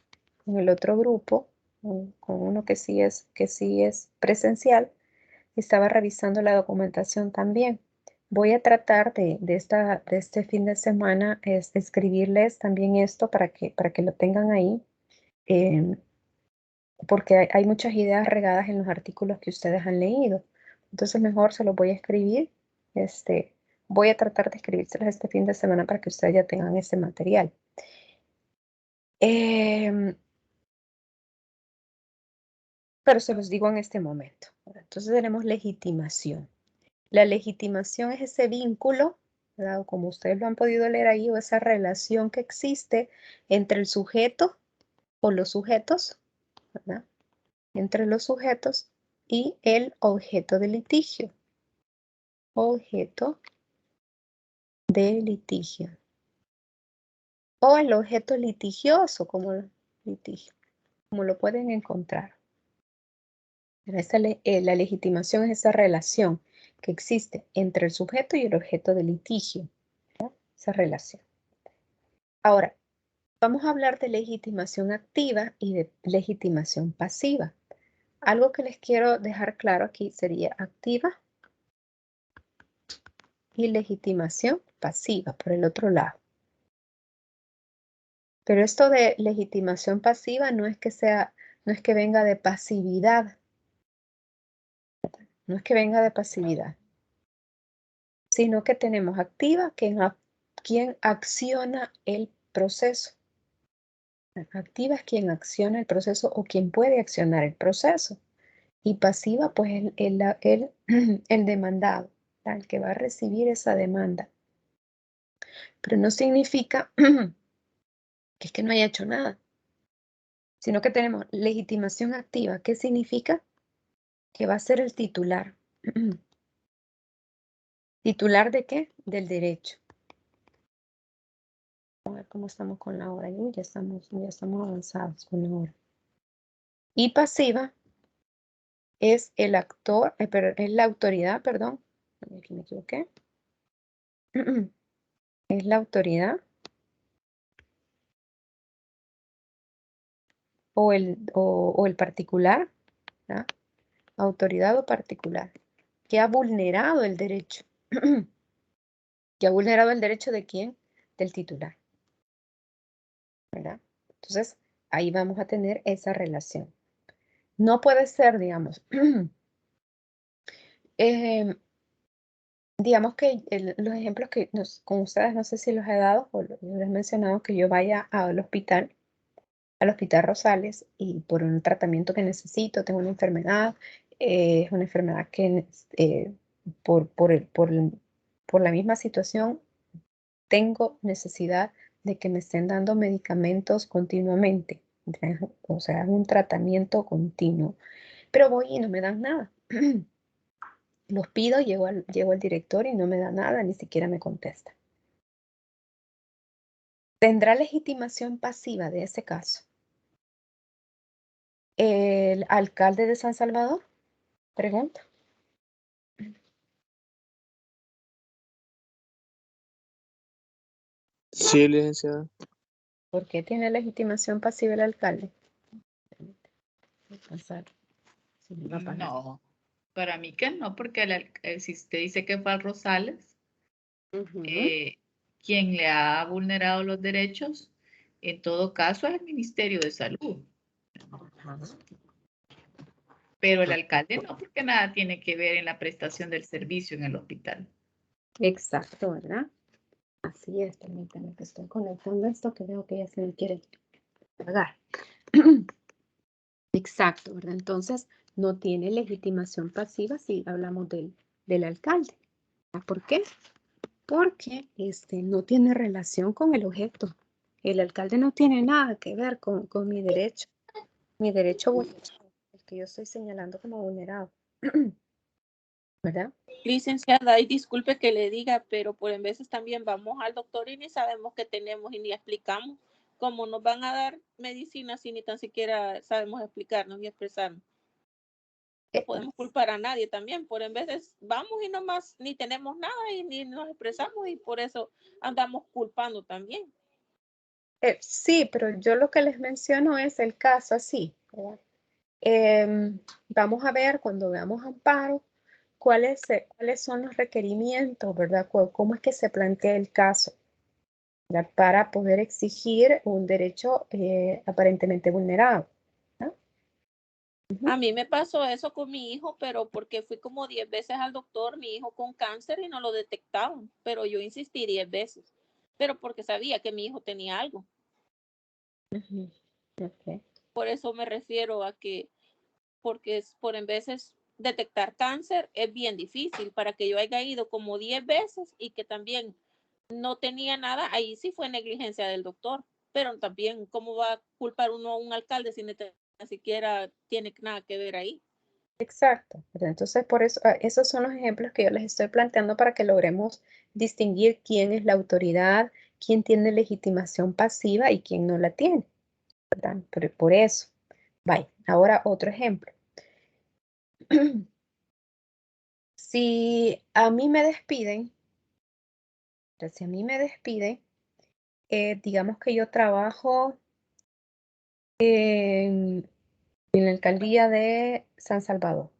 con el otro grupo, con uno que sí es presencial, estaba revisando la documentación también. Voy a tratar de este fin de semana escribirles también esto para que lo tengan ahí. Porque hay muchas ideas regadas en los artículos que ustedes han leído. Entonces mejor se los voy a escribir. Voy a tratar de escribírselos este fin de semana para que ustedes ya tengan ese material. Pero se los digo en este momento. Entonces tenemos legitimación. La legitimación es ese vínculo, ¿verdad? Como ustedes lo han podido leer ahí, o esa relación que existe entre el sujeto o los sujetos, ¿verdad? Entre los sujetos y el objeto de litigio. Objeto de litigio. O el objeto litigioso, como lo pueden encontrar. La legitimación es esa relación que existe entre el sujeto y el objeto de litigio. ¿No? Esa relación. Ahora, vamos a hablar de legitimación activa y de legitimación pasiva. algo que les quiero dejar claro aquí sería activa y legitimación pasiva por el otro lado. Pero esto de legitimación pasiva no es que venga de pasividad. No es que venga de pasividad, sino que tenemos activa quien acciona el proceso. Activa es quien acciona el proceso o quien puede accionar el proceso. Y pasiva, pues el demandado, el que va a recibir esa demanda. Pero no significa que es que no haya hecho nada, sino que tenemos legitimación activa. ¿Qué significa? Que va a ser el titular. ¿Titular de qué? Del derecho. A ver cómo estamos con la hora. Uy, ya estamos avanzados con la hora. Y pasiva es el actor, es la autoridad, perdón. Aquí me equivoqué. Es la autoridad o el particular, ¿ya? Autoridad o particular, que ha vulnerado el derecho. ¿Que ha vulnerado el derecho de quién? Del titular, ¿verdad? Entonces, ahí vamos a tener esa relación. No puede ser, digamos, digamos que los ejemplos que con ustedes, no sé si los he dado o les he mencionado, que yo vaya al hospital Rosales, y por un tratamiento que necesito, tengo una enfermedad, es una enfermedad que por la misma situación tengo necesidad de que me estén dando medicamentos continuamente. O sea, es un tratamiento continuo. Pero voy y no me dan nada. Los pido, llego al director y no me da nada, ni siquiera me contesta. ¿Tendrá legitimación pasiva de ese caso el alcalde de San Salvador? Pregunta. Sí, licenciada. ¿Por qué tiene legitimación pasiva el alcalde? Voy a pasar, si me va a pagar. No, para mí que no, porque si usted dice que fue al Rosales, Ujú. quien le ha vulnerado los derechos, en todo caso es el Ministerio de Salud. Ajá. Pero el alcalde no, porque nada tiene que ver en la prestación del servicio en el hospital. Exacto, ¿verdad? Así es, permítanme que estoy conectando esto, que veo que ya se me quiere cargar. Exacto, ¿verdad? Entonces, no tiene legitimación pasiva si hablamos del alcalde. ¿Por qué? Porque no tiene relación con el objeto. El alcalde no tiene nada que ver con mi derecho. Mi derecho vulnerado, el que yo estoy señalando como vulnerado. ¿Verdad? Licenciada, y disculpe que le diga, pero por en veces también vamos al doctor y ni sabemos qué tenemos y ni explicamos cómo nos van a dar medicina si ni tan siquiera sabemos explicarnos y expresarnos. No podemos culpar a nadie también, por en veces vamos y nomás ni tenemos nada y ni nos expresamos y por eso andamos culpando también. Sí, pero yo lo que les menciono es el caso así, ¿verdad? Vamos a ver cuando veamos amparo cuáles son los requerimientos, ¿verdad? ¿Cómo es que se plantea el caso, ¿verdad? Para poder exigir un derecho aparentemente vulnerado, ¿no? A mí me pasó eso con mi hijo, pero porque fui como 10 veces al doctor, mi hijo con cáncer y no lo detectaban, pero yo insistí 10 veces, pero porque sabía que mi hijo tenía algo. Ujú. Okay. Por eso me refiero a que, porque es por en veces detectar cáncer es bien difícil, para que yo haya ido como 10 veces y que también no tenía nada, ahí sí fue negligencia del doctor, pero también cómo va a culpar uno a un alcalde si ni siquiera tiene nada que ver ahí. Exacto, ¿verdad? Entonces, por eso, esos son los ejemplos que yo les estoy planteando para que logremos distinguir quién es la autoridad, quién tiene legitimación pasiva y quién no la tiene, ¿verdad? Por eso. Vaya, ahora otro ejemplo. Si a mí me despiden, digamos que yo trabajo en En la alcaldía de San Salvador.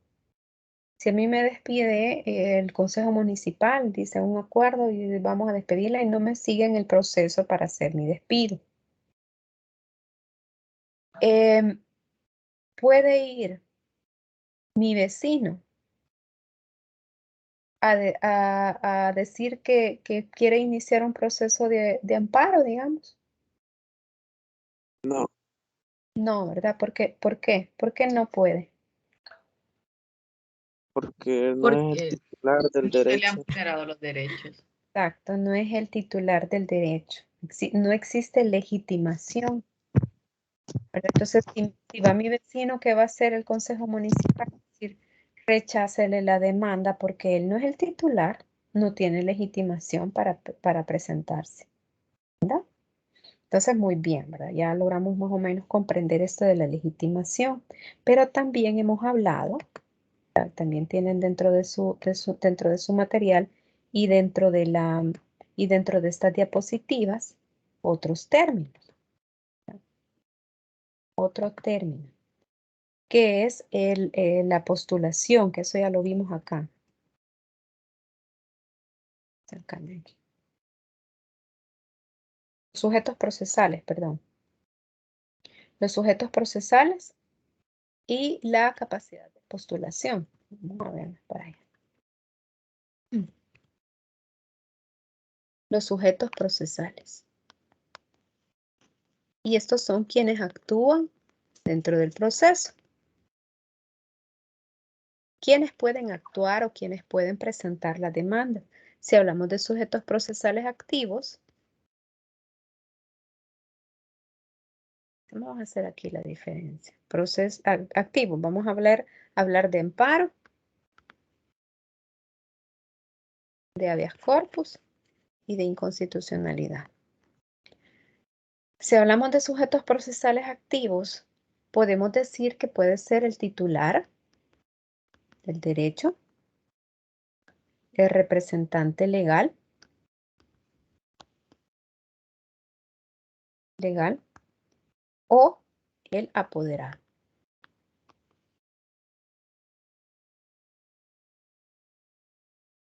Si a mí me despide el Consejo Municipal, dice un acuerdo y vamos a despedirla y no me siguen el proceso para hacer mi despido. Puede ir mi vecino a decir que quiere iniciar un proceso de amparo, digamos. No, No, ¿verdad? ¿Por qué? ¿Por qué? ¿Por qué no puede? porque no es el Porque titular del No se le han derecho. vulnerado los derechos. Exacto, no es el titular del derecho. No existe legitimación. ¿Verdad? Entonces, si va mi vecino, ¿qué va a hacer el Consejo Municipal? Es decir, rechácele la demanda porque él no es el titular, no tiene legitimación para presentarse. ¿Verdad? Entonces, muy bien, ¿verdad? Ya logramos más o menos comprender esto de la legitimación, pero también hemos hablado, ¿verdad? También tienen dentro de su material y dentro de estas diapositivas otros términos, ¿verdad? Otro término, que es la postulación, que eso ya lo vimos acá. Cercano aquí. Sujetos procesales, perdón. Los sujetos procesales y la capacidad de postulación. Vamos a ver para allá. Los sujetos procesales. Y estos son quienes actúan dentro del proceso. ¿Quiénes pueden actuar o quienes pueden presentar la demanda? Si hablamos de sujetos procesales activos, vamos a hacer aquí la diferencia. Activo, vamos a hablar de amparo, de habeas corpus y de inconstitucionalidad. Si hablamos de sujetos procesales activos, podemos decir que puede ser el titular del derecho, el representante legal, o el apoderado.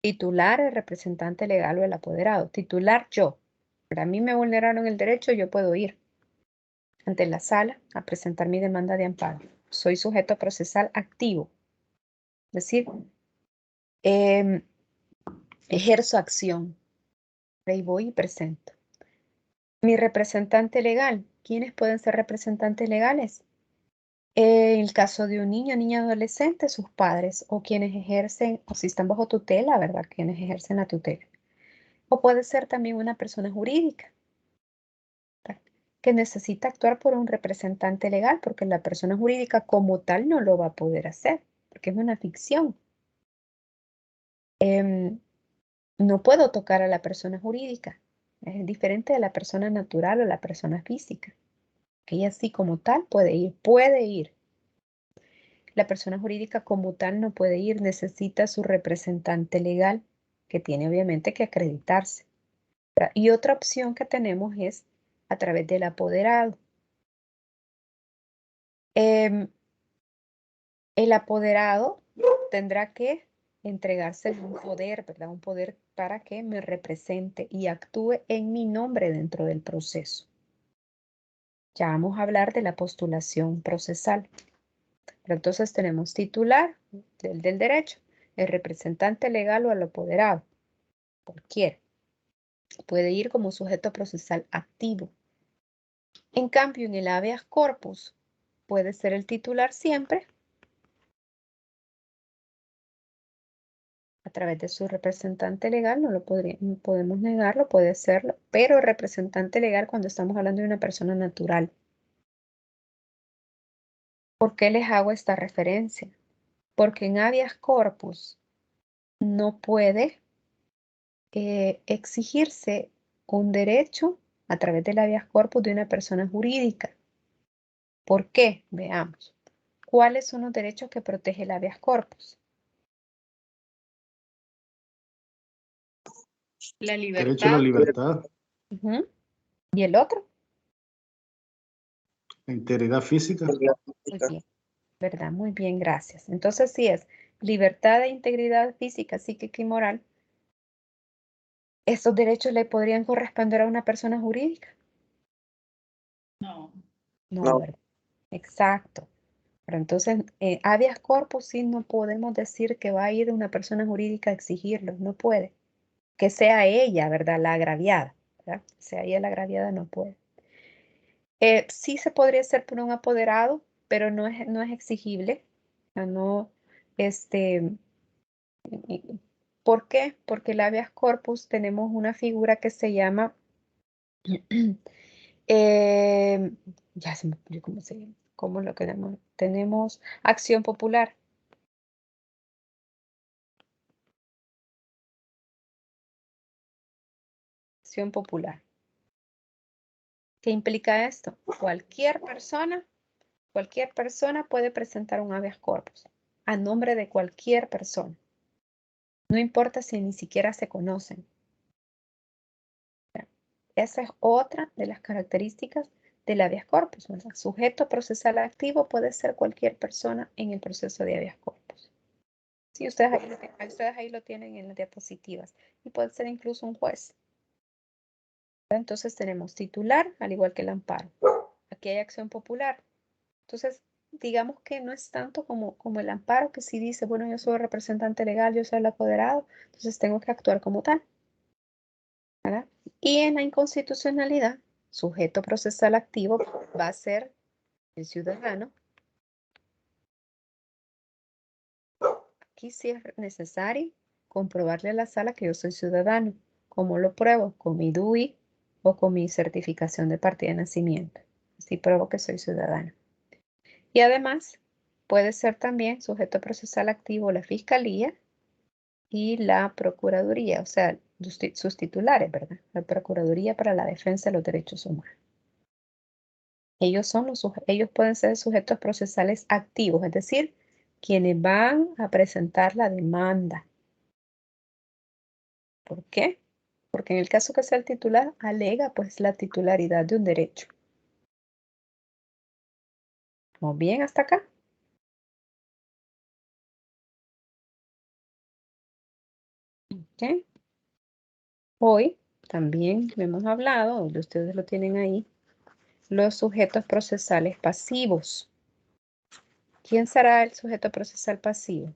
Titular, el representante legal o el apoderado. Titular, yo. Para mí me vulneraron el derecho, yo puedo ir ante la sala a presentar mi demanda de amparo. Soy sujeto procesal activo. Es decir, ejerzo acción. Ahí voy y presento. Mi representante legal. ¿Quiénes pueden ser representantes legales? En el caso de un niño, niña, adolescente, sus padres o quienes ejercen, o si están bajo tutela, ¿verdad? Quienes ejercen la tutela. O puede ser también una persona jurídica, ¿verdad? Que necesita actuar por un representante legal, porque la persona jurídica como tal no lo va a poder hacer, porque es una ficción. No puedo tocar a la persona jurídica, es diferente de la persona natural o la persona física. Ella sí como tal puede ir. La persona jurídica como tal no puede ir, necesita su representante legal, que tiene obviamente que acreditarse. Y otra opción que tenemos es a través del apoderado. El apoderado tendrá que entregarse un poder, ¿verdad? Un poder para que me represente y actúe en mi nombre dentro del proceso. Ya vamos a hablar de la postulación procesal. Pero entonces tenemos titular del derecho, el representante legal o el apoderado, cualquiera. Puede ir como sujeto procesal activo. En cambio, en el habeas corpus, puede ser el titular siempre, a través de su representante legal, no podemos negarlo, puede serlo, pero el representante legal cuando estamos hablando de una persona natural. ¿Por qué les hago esta referencia? Porque en habeas corpus no puede exigirse un derecho a través del habeas corpus de una persona jurídica. ¿Por qué? Veamos. ¿Cuáles son los derechos que protege el habeas corpus? La Derecho a la libertad, libertad, ¿Y el otro? la integridad física, Muy bien. ¿verdad? Muy bien, gracias. Entonces, sí es libertad e integridad física, psíquica y moral. ¿Esos derechos le podrían corresponder a una persona jurídica? No. No, No. ¿verdad? Exacto. Pero entonces, habeas corpus sí no podemos decir que va a ir una persona jurídica a exigirlo, no puede. Que sea ella, ¿verdad? La agraviada, ¿verdad? Que sea ella la agraviada, no puede. Sí se podría hacer por un apoderado, pero no es exigible. O sea, no, ¿por qué? Porque el habeas corpus tenemos una figura que se llama, ya se me olvidó cómo se llama, cómo lo que llamamos. Tenemos acción popular. Acción popular. ¿Qué implica esto? Cualquier persona puede presentar un habeas corpus a nombre de cualquier persona. No importa si ni siquiera se conocen. Esa es otra de las características del habeas corpus, ¿verdad? Sujeto procesal activo puede ser cualquier persona en el proceso de habeas corpus. Sí, ustedes ahí lo tienen en las diapositivas. Y puede ser incluso un juez. Entonces tenemos titular, al igual que el amparo. Aquí hay acción popular. Entonces, digamos que no es tanto como el amparo, que si dice, bueno, yo soy representante legal, yo soy el apoderado, entonces tengo que actuar como tal, ¿verdad? Y en la inconstitucionalidad, sujeto procesal activo va a ser el ciudadano. Aquí sí es necesario comprobarle a la sala que yo soy ciudadano. ¿Cómo lo pruebo? Con mi DUI o con mi certificación de partida de nacimiento. Así pruebo que soy ciudadano. Y además, puede ser también sujeto procesal activo la Fiscalía y la Procuraduría, o sea, sus titulares, ¿verdad? La Procuraduría para la Defensa de los Derechos Humanos. Ellos pueden ser sujetos procesales activos, es decir, quienes van a presentar la demanda. ¿Por qué? Porque en el caso que sea el titular, alega pues la titularidad de un derecho. ¿Vamos bien hasta acá? ¿Ok? Hoy también hemos hablado, ustedes lo tienen ahí, los sujetos procesales pasivos. ¿Quién será el sujeto procesal pasivo?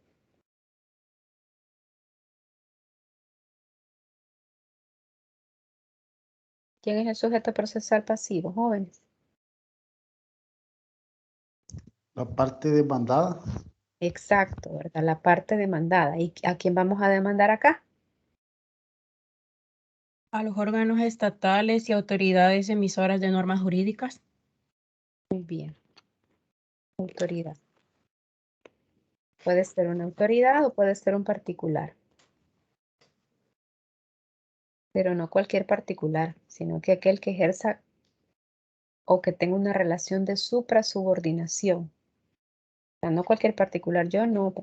¿Quién es el sujeto procesal pasivo, jóvenes? La parte demandada. Exacto, ¿verdad? La parte demandada. ¿Y a quién vamos a demandar acá? A los órganos estatales y autoridades emisoras de normas jurídicas. Muy bien. Autoridad. Puede ser una autoridad o puede ser un particular. Pero no cualquier particular, sino que aquel que ejerza o que tenga una relación de suprasubordinación. O sea, no cualquier particular. Yo no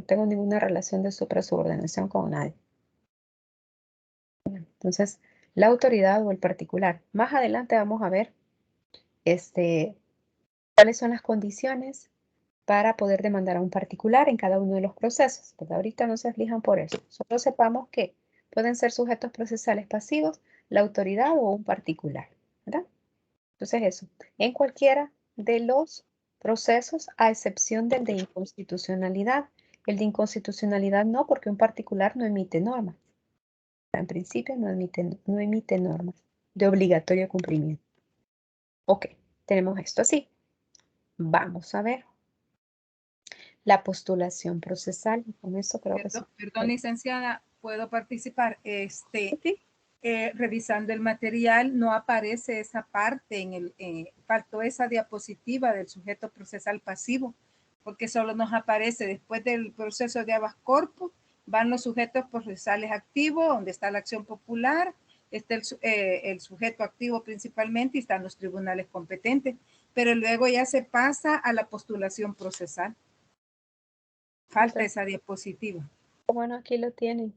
tengo ninguna relación de suprasubordinación con nadie. Entonces, la autoridad o el particular. Más adelante vamos a ver cuáles son las condiciones para poder demandar a un particular en cada uno de los procesos. Pero ahorita no se aflijan por eso. Solo sepamos que pueden ser sujetos procesales pasivos, la autoridad o un particular, ¿verdad? Entonces eso, en cualquiera de los procesos, a excepción del de inconstitucionalidad. El de inconstitucionalidad no, porque un particular no emite normas. En principio no emite normas de obligatorio cumplimiento. Ok, tenemos esto así. Vamos a ver la postulación procesal. Con eso creo que Perdón, licenciada, ¿puedo participar? sí. Revisando el material, no aparece esa parte, faltó esa diapositiva del sujeto procesal pasivo, porque solo nos aparece después del proceso de habeas corpus, van los sujetos procesales activos, donde está la acción popular, está el sujeto activo principalmente y están los tribunales competentes, pero luego ya se pasa a la postulación procesal. Falta esa diapositiva. Bueno, aquí lo tienen.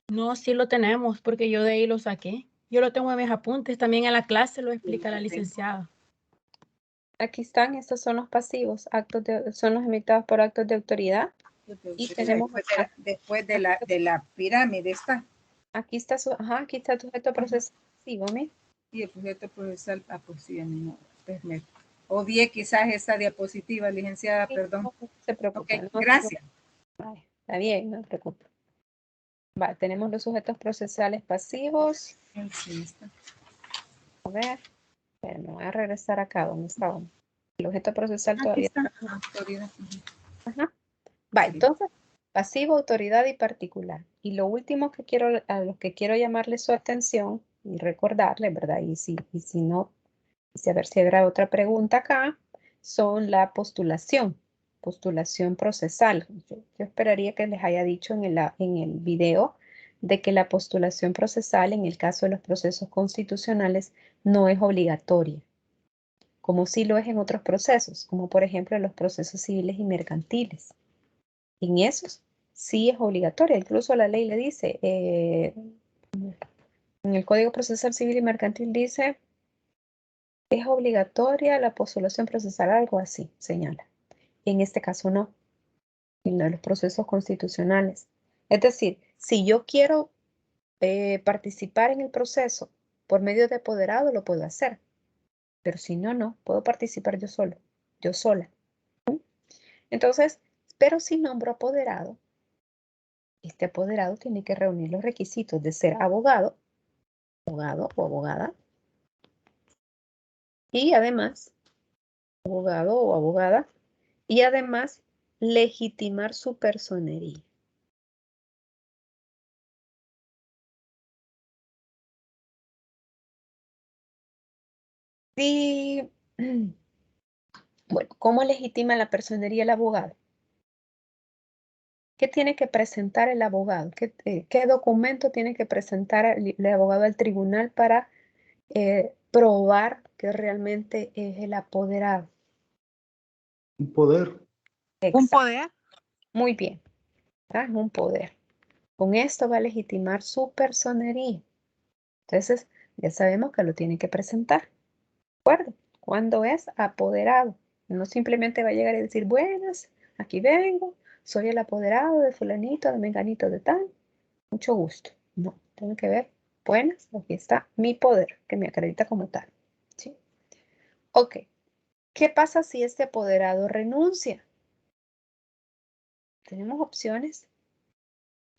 No, sí lo tenemos, porque yo de ahí lo saqué. Yo lo tengo en mis apuntes, también en la clase lo explica la licenciada. Aquí están, estos son los pasivos, son los emitidos por actos de autoridad. Y tenemos después de la pirámide está. aquí está aquí está el sujeto procesal pasivo, ¿me? Y el sujeto procesal, pues sí, no, pues obvié quizás esa diapositiva, licenciada, perdón. No se preocupe. Okay, gracias. Vale, está bien, no se preocupe. Vale, tenemos los sujetos procesales pasivos. Sí, está. A ver, me voy a regresar acá donde estábamos. El objeto procesal Aquí todavía está. Autoridad. Ajá. Vale, entonces, pasivo, autoridad y particular. Y lo último que quiero, a lo que quiero llamarle su atención y recordarle, ¿verdad? Y si no, a ver si habrá otra pregunta acá, son la postulación procesal. Yo esperaría que les haya dicho en el video de que la postulación procesal en el caso de los procesos constitucionales no es obligatoria, como sí lo es en otros procesos, como por ejemplo en los procesos civiles y mercantiles. En esos sí es obligatoria, incluso la ley le dice, en el Código Procesal Civil y Mercantil dice, es obligatoria la postulación procesal, algo así, señala. En este caso no, en los procesos constitucionales. Es decir, si yo quiero participar en el proceso por medio de apoderado, lo puedo hacer. Pero si no, no, puedo participar yo solo, yo sola. Entonces, pero si nombro apoderado, este apoderado tiene que reunir los requisitos de ser abogado o abogada, y además, abogado o abogada, y además legitimar su personería. Y, bueno, ¿cómo legitima la personería el abogado? ¿Qué tiene que presentar el abogado? ¿Qué documento tiene que presentar el abogado al tribunal para probar que realmente es el apoderado? Un poder. Exacto. Un poder. Muy bien. Un poder. Con esto va a legitimar su personería. Entonces, ya sabemos que lo tiene que presentar. ¿De acuerdo? Cuando es apoderado. No simplemente va a llegar y decir, buenas, aquí vengo, soy el apoderado de fulanito, de menganito, de tal. Mucho gusto. No, tengo que ver, buenas, aquí está mi poder, que me acredita como tal. ¿Sí? Ok. ¿Qué pasa si este apoderado renuncia? Tenemos opciones.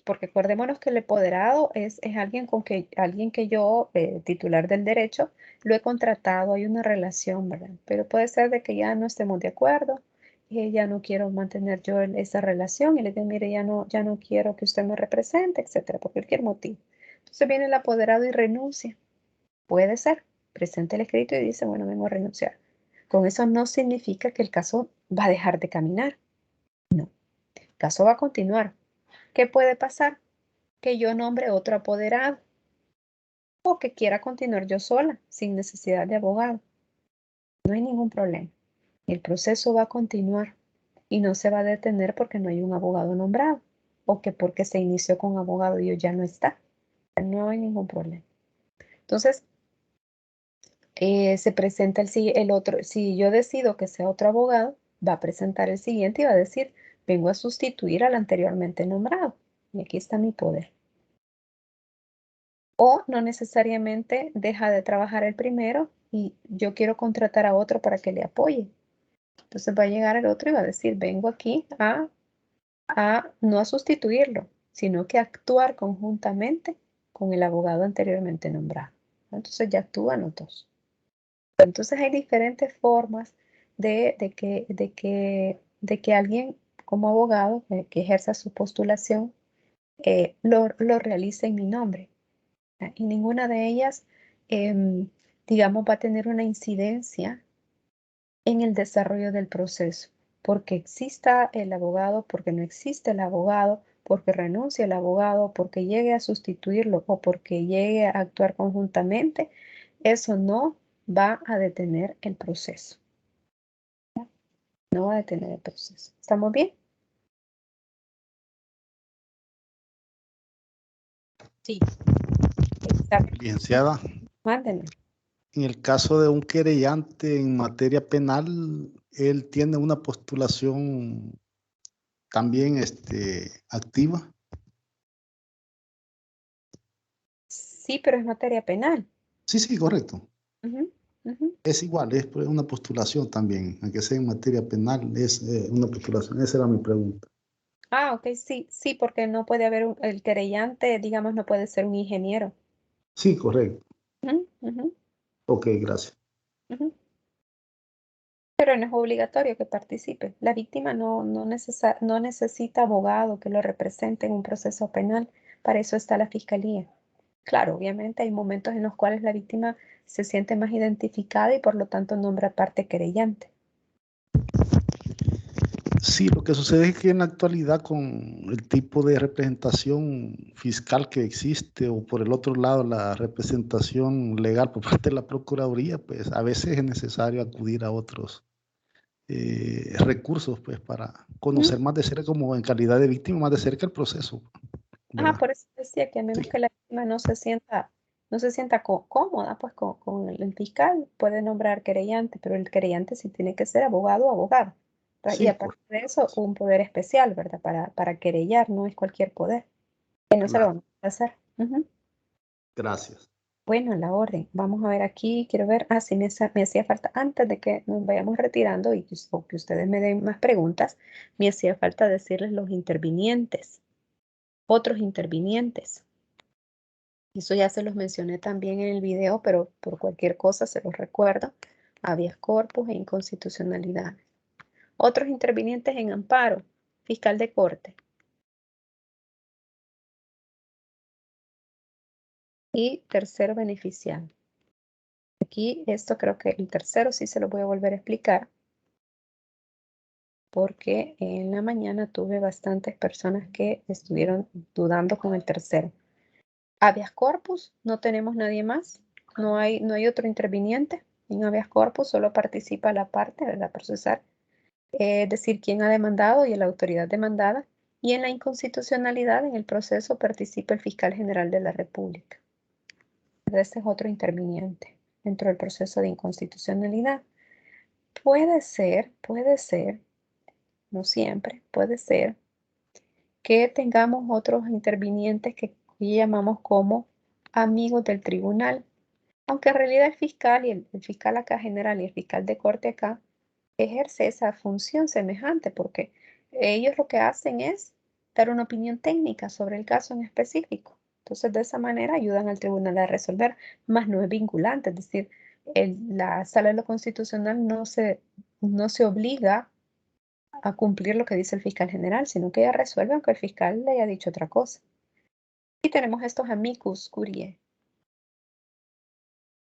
Porque acordémonos que el apoderado es alguien que yo, titular del derecho, lo he contratado, hay una relación, ¿verdad? Pero puede ser de que ya no estemos de acuerdo, ya no quiero mantener yo esa relación y le digo, mire, ya no quiero que usted me represente, etcétera, por cualquier motivo. Entonces viene el apoderado y renuncia. Puede ser, presenta el escrito y dice, bueno, vengo a renunciar. Con eso no significa que el caso va a dejar de caminar. No, el caso va a continuar. ¿Qué puede pasar? Que yo nombre otro apoderado o que quiera continuar yo sola, sin necesidad de abogado. No hay ningún problema. El proceso va a continuar y no se va a detener porque no hay un abogado nombrado o que porque se inició con abogado y ya no está. No hay ningún problema. Entonces, se presenta el otro. Si yo decido que sea otro abogado, va a presentar el siguiente y va a decir, vengo a sustituir al anteriormente nombrado. Y aquí está mi poder. O no necesariamente deja de trabajar el primero y yo quiero contratar a otro para que le apoye. Entonces va a llegar el otro y va a decir, vengo aquí no a sustituirlo, sino que a actuar conjuntamente con el abogado anteriormente nombrado. Entonces ya actúan los dos. Entonces hay diferentes formas de que alguien como abogado que ejerza su postulación lo realice en mi nombre. Y ninguna de ellas, digamos, va a tener una incidencia en el desarrollo del proceso, porque exista el abogado, porque no existe el abogado, porque renuncie el abogado, porque llegue a sustituirlo o porque llegue a actuar conjuntamente, eso no va a detener el proceso. No va a detener el proceso. ¿Estamos bien? Sí. Exacto. Licenciada. Mándenme. En el caso de un querellante en materia penal, él tiene una postulación también activa. Sí, pero es materia penal. Sí, correcto. Ujú, ujú. Es igual, es una postulación también, aunque sea en materia penal, es una postulación. Esa era mi pregunta. Ah, ok, sí, porque no puede haber el querellante, digamos, no puede ser un ingeniero. Sí, correcto. Ujú, ujú, Ok, gracias. ujú. Pero no es obligatorio que participe. La víctima no necesita abogado que lo represente en un proceso penal. Para eso está la fiscalía. Claro, obviamente hay momentos en los cuales la víctima se siente más identificada y por lo tanto nombra parte querellante. Sí, lo que sucede es que en la actualidad con el tipo de representación fiscal que existe o por el otro lado la representación legal por parte de la Procuraduría, pues a veces es necesario acudir a otros recursos pues para conocer más de cerca, como en calidad de víctima, más de cerca el proceso, ¿verdad? Por eso decía que a menos que la víctima no se sienta cómoda pues con el fiscal, puede nombrar querellante, pero el querellante sí tiene que ser abogado o abogada. Y Sí, aparte de eso, un poder especial, ¿verdad? Para querellar, no es cualquier poder. Que no se lo claro. vamos a hacer. Ujú. Gracias. Bueno, la orden. Vamos a ver aquí, quiero ver. Sí, me hacía falta, antes de que nos vayamos retirando y o que ustedes me den más preguntas, me hacía falta decirles los intervinientes, otros intervinientes. Eso ya se los mencioné también en el video, pero por cualquier cosa se los recuerdo. Habeas corpus e inconstitucionalidad. Otros intervinientes en amparo, fiscal de corte. Y tercero beneficiario. Aquí esto creo que el tercero sí se lo voy a volver a explicar, porque en la mañana tuve bastantes personas que estuvieron dudando con el tercero. Habeas corpus, no tenemos nadie más, no hay otro interviniente. En habeas corpus solo participa la parte, ¿verdad? Procesar, es decir, quién ha demandado y la autoridad demandada. Y en la inconstitucionalidad, en el proceso, participa el fiscal general de la República. Este es otro interviniente dentro del proceso de inconstitucionalidad. Puede ser, no siempre, puede ser que tengamos otros intervinientes que llamamos como amigos del tribunal, aunque en realidad el fiscal y el fiscal acá general y el fiscal de corte acá ejerce esa función semejante, porque ellos lo que hacen es dar una opinión técnica sobre el caso en específico. Entonces, de esa manera ayudan al tribunal a resolver, más no es vinculante, es decir, la sala de lo constitucional no se obliga a cumplir lo que dice el fiscal general, sino que ella resuelve aunque el fiscal le haya dicho otra cosa. Y tenemos estos amicus curiae.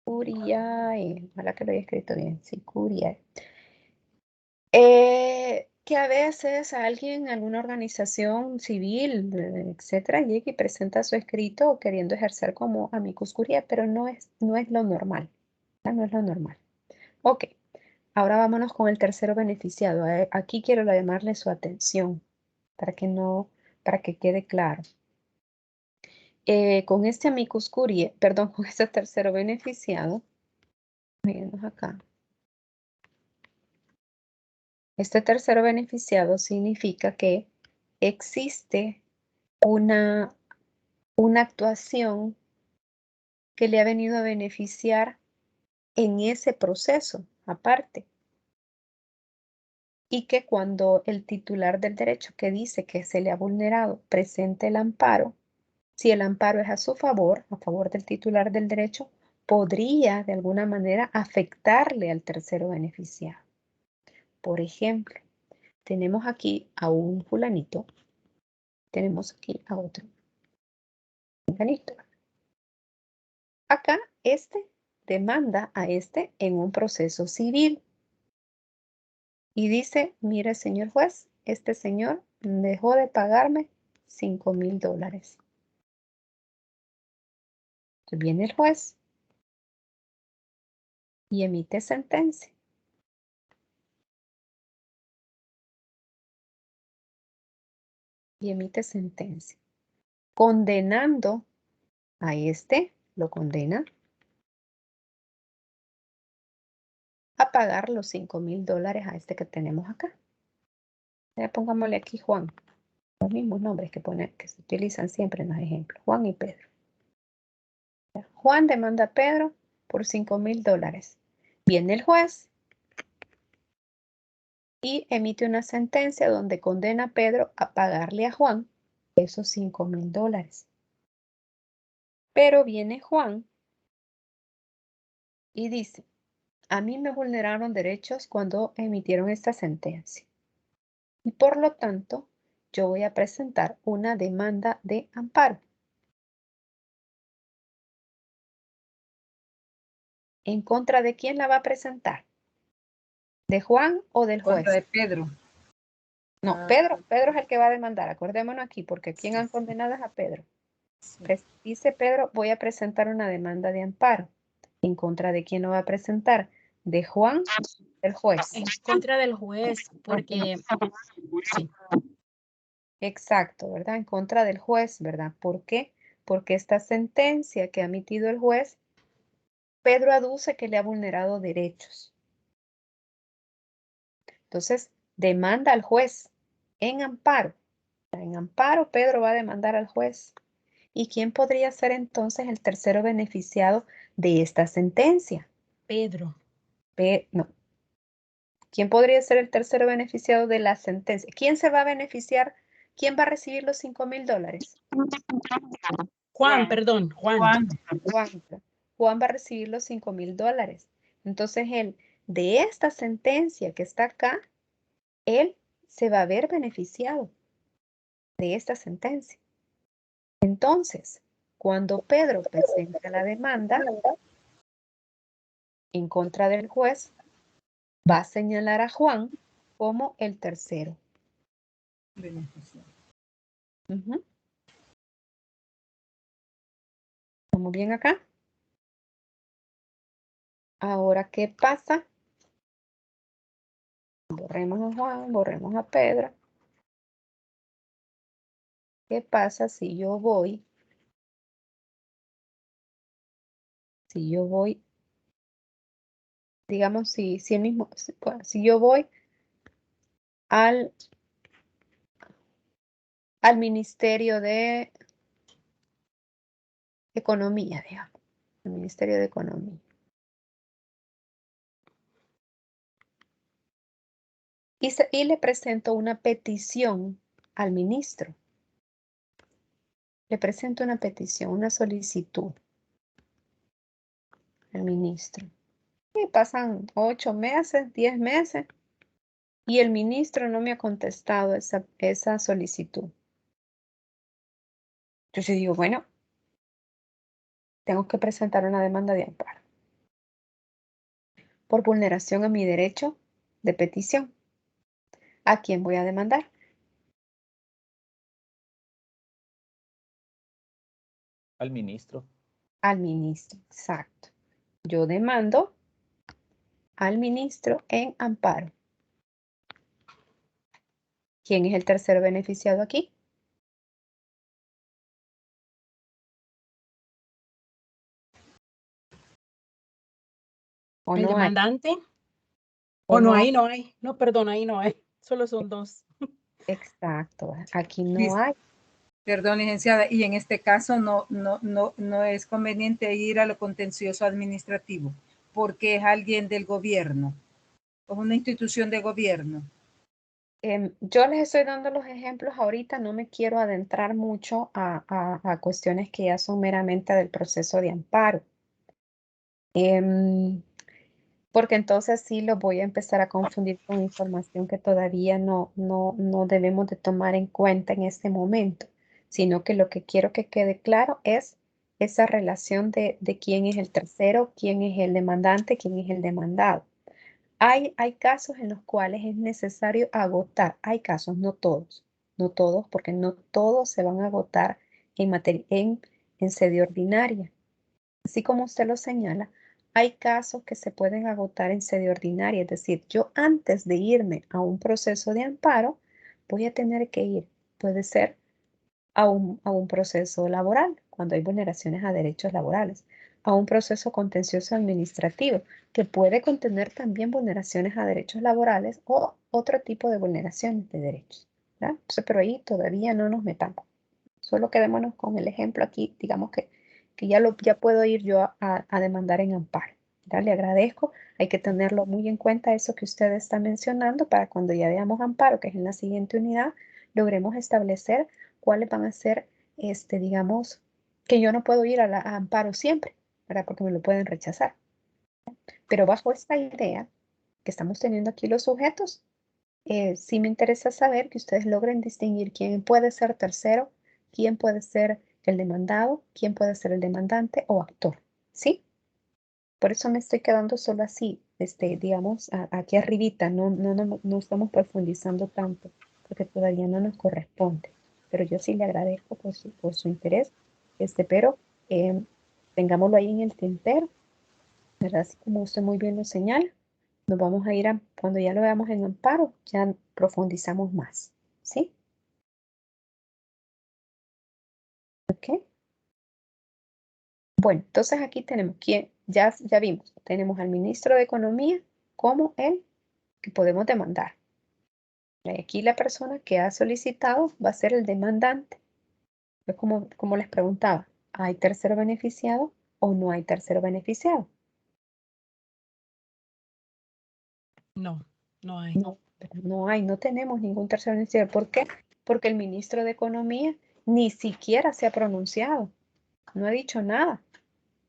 Curiae, ojalá que lo haya escrito bien, sí, curiae. Que a veces alguien, alguna organización civil, etcétera, llega y presenta su escrito queriendo ejercer como amicus curiae, pero no es lo normal. No es lo normal. Ok, ahora vámonos con el tercero beneficiado. Aquí quiero llamarle su atención para que quede claro. Con este amicus curiae, perdón, con este tercero beneficiado, mírenos acá. Este tercero beneficiado significa que existe una actuación que le ha venido a beneficiar en ese proceso aparte. Y que cuando el titular del derecho que dice que se le ha vulnerado presente el amparo, si el amparo es a su favor, a favor del titular del derecho, podría de alguna manera afectarle al tercero beneficiado. Por ejemplo, tenemos aquí a un fulanito, tenemos aquí a otro fulanito. Acá este demanda a este en un proceso civil y dice, mire señor juez, este señor dejó de pagarme $5,000. Viene el juez y emite sentencia. Condenando a este, lo condena a pagar los $5,000 a este que tenemos acá. Ya pongámosle aquí Juan. Los mismos nombres que se utilizan siempre en los ejemplos. Juan y Pedro. Juan demanda a Pedro por $5,000. Viene el juez y emite una sentencia donde condena a Pedro a pagarle a Juan esos $5,000. Pero viene Juan y dice, a mí me vulneraron derechos cuando emitieron esta sentencia. Y por lo tanto, yo voy a presentar una demanda de amparo. ¿En contra de quién la va a presentar? ¿De Juan o del juez? Contra de Pedro. No, Pedro es el que va a demandar. Acordémonos aquí, porque ¿quién han condenado es a Pedro? Dice Pedro, voy a presentar una demanda de amparo. ¿En contra de quién lo va a presentar? ¿De Juan o del juez? En contra del juez, porque sí. Exacto, ¿verdad? En contra del juez, ¿verdad? ¿Por qué? Porque esta sentencia que ha emitido el juez, Pedro aduce que le ha vulnerado derechos. Entonces, demanda al juez en amparo. En amparo, Pedro va a demandar al juez. ¿Y quién podría ser entonces el tercero beneficiado de esta sentencia? Pedro. No. ¿Quién podría ser el tercero beneficiado de la sentencia? ¿Quién se va a beneficiar? ¿Quién va a recibir los $5,000? Juan, perdón, Juan. Juan va a recibir los $5,000. Entonces, él, de esta sentencia que está acá, él se va a ver beneficiado de esta sentencia. Entonces, cuando Pedro presenta la demanda en contra del juez, va a señalar a Juan como el tercero. Ujú. ¿Estamos bien acá? Ahora, ¿qué pasa? Borremos a Juan, borremos a Pedro. ¿Qué pasa si yo voy? Si yo voy, digamos, si yo voy al Ministerio de Economía, digamos, el Ministerio de Economía. Y le presento una petición al ministro. Le presento una petición, una solicitud al ministro. Y pasan 8 meses, 10 meses, y el ministro no me ha contestado esa solicitud. Entonces yo digo, bueno, tengo que presentar una demanda de amparo por vulneración a mi derecho de petición. ¿A quién voy a demandar? Al ministro. Al ministro, exacto. Yo demando al ministro en amparo. ¿Quién es el tercer beneficiado aquí? ¿O ¿El no hay? demandante? ¿O no, no ahí no hay. No, perdón, ahí no hay. Solo son dos. Exacto, aquí no hay. Perdón, licenciada, y en este caso no es conveniente ir a lo contencioso administrativo, porque es alguien del gobierno, es una institución de gobierno. Yo les estoy dando los ejemplos ahorita, no me quiero adentrar mucho a cuestiones que ya son meramente del proceso de amparo. Porque entonces sí lo voy a empezar a confundir con información que todavía no debemos de tomar en cuenta en este momento, sino que lo que quiero que quede claro es esa relación de quién es el tercero, quién es el demandante, quién es el demandado. Hay casos en los cuales es necesario agotar, hay casos, no todos, porque no todos se van a agotar en sede ordinaria. Así como usted lo señala, hay casos que se pueden agotar en sede ordinaria, es decir, yo antes de irme a un proceso de amparo, voy a tener que ir, puede ser a un proceso laboral, cuando hay vulneraciones a derechos laborales, a un proceso contencioso administrativo que puede contener también vulneraciones a derechos laborales o otro tipo de vulneraciones de derechos, ¿verdad? Entonces, pero ahí todavía no nos metamos. Solo quedémonos con el ejemplo aquí, digamos que ya puedo ir yo a demandar en amparo, ¿verdad? Le agradezco, hay que tenerlo muy en cuenta eso que usted está mencionando para cuando ya veamos amparo, que es en la siguiente unidad, logremos establecer cuáles van a ser, digamos, que yo no puedo ir a amparo siempre, ¿verdad? Porque me lo pueden rechazar. Pero bajo esta idea que estamos teniendo aquí los sujetos, sí me interesa saber que ustedes logren distinguir quién puede ser tercero, quién puede ser el demandado, quién puede ser el demandante o actor, ¿sí? Por eso me estoy quedando solo así, digamos, aquí arribita, no estamos profundizando tanto, porque todavía no nos corresponde. Pero yo sí le agradezco por su interés, pero tengámoslo ahí en el tintero, ¿verdad? Así como usted muy bien lo señala, nos vamos a ir cuando ya lo veamos en amparo, ya profundizamos más, ¿sí? ¿Ok? Bueno, entonces aquí tenemos ya vimos, tenemos al ministro de Economía como el que podemos demandar. Y aquí la persona que ha solicitado va a ser el demandante. Es como les preguntaba, ¿hay tercero beneficiado o no hay tercero beneficiado? No, no hay. No tenemos ningún tercero beneficiado. ¿Por qué? Porque el ministro de Economía ni siquiera se ha pronunciado, no ha dicho nada.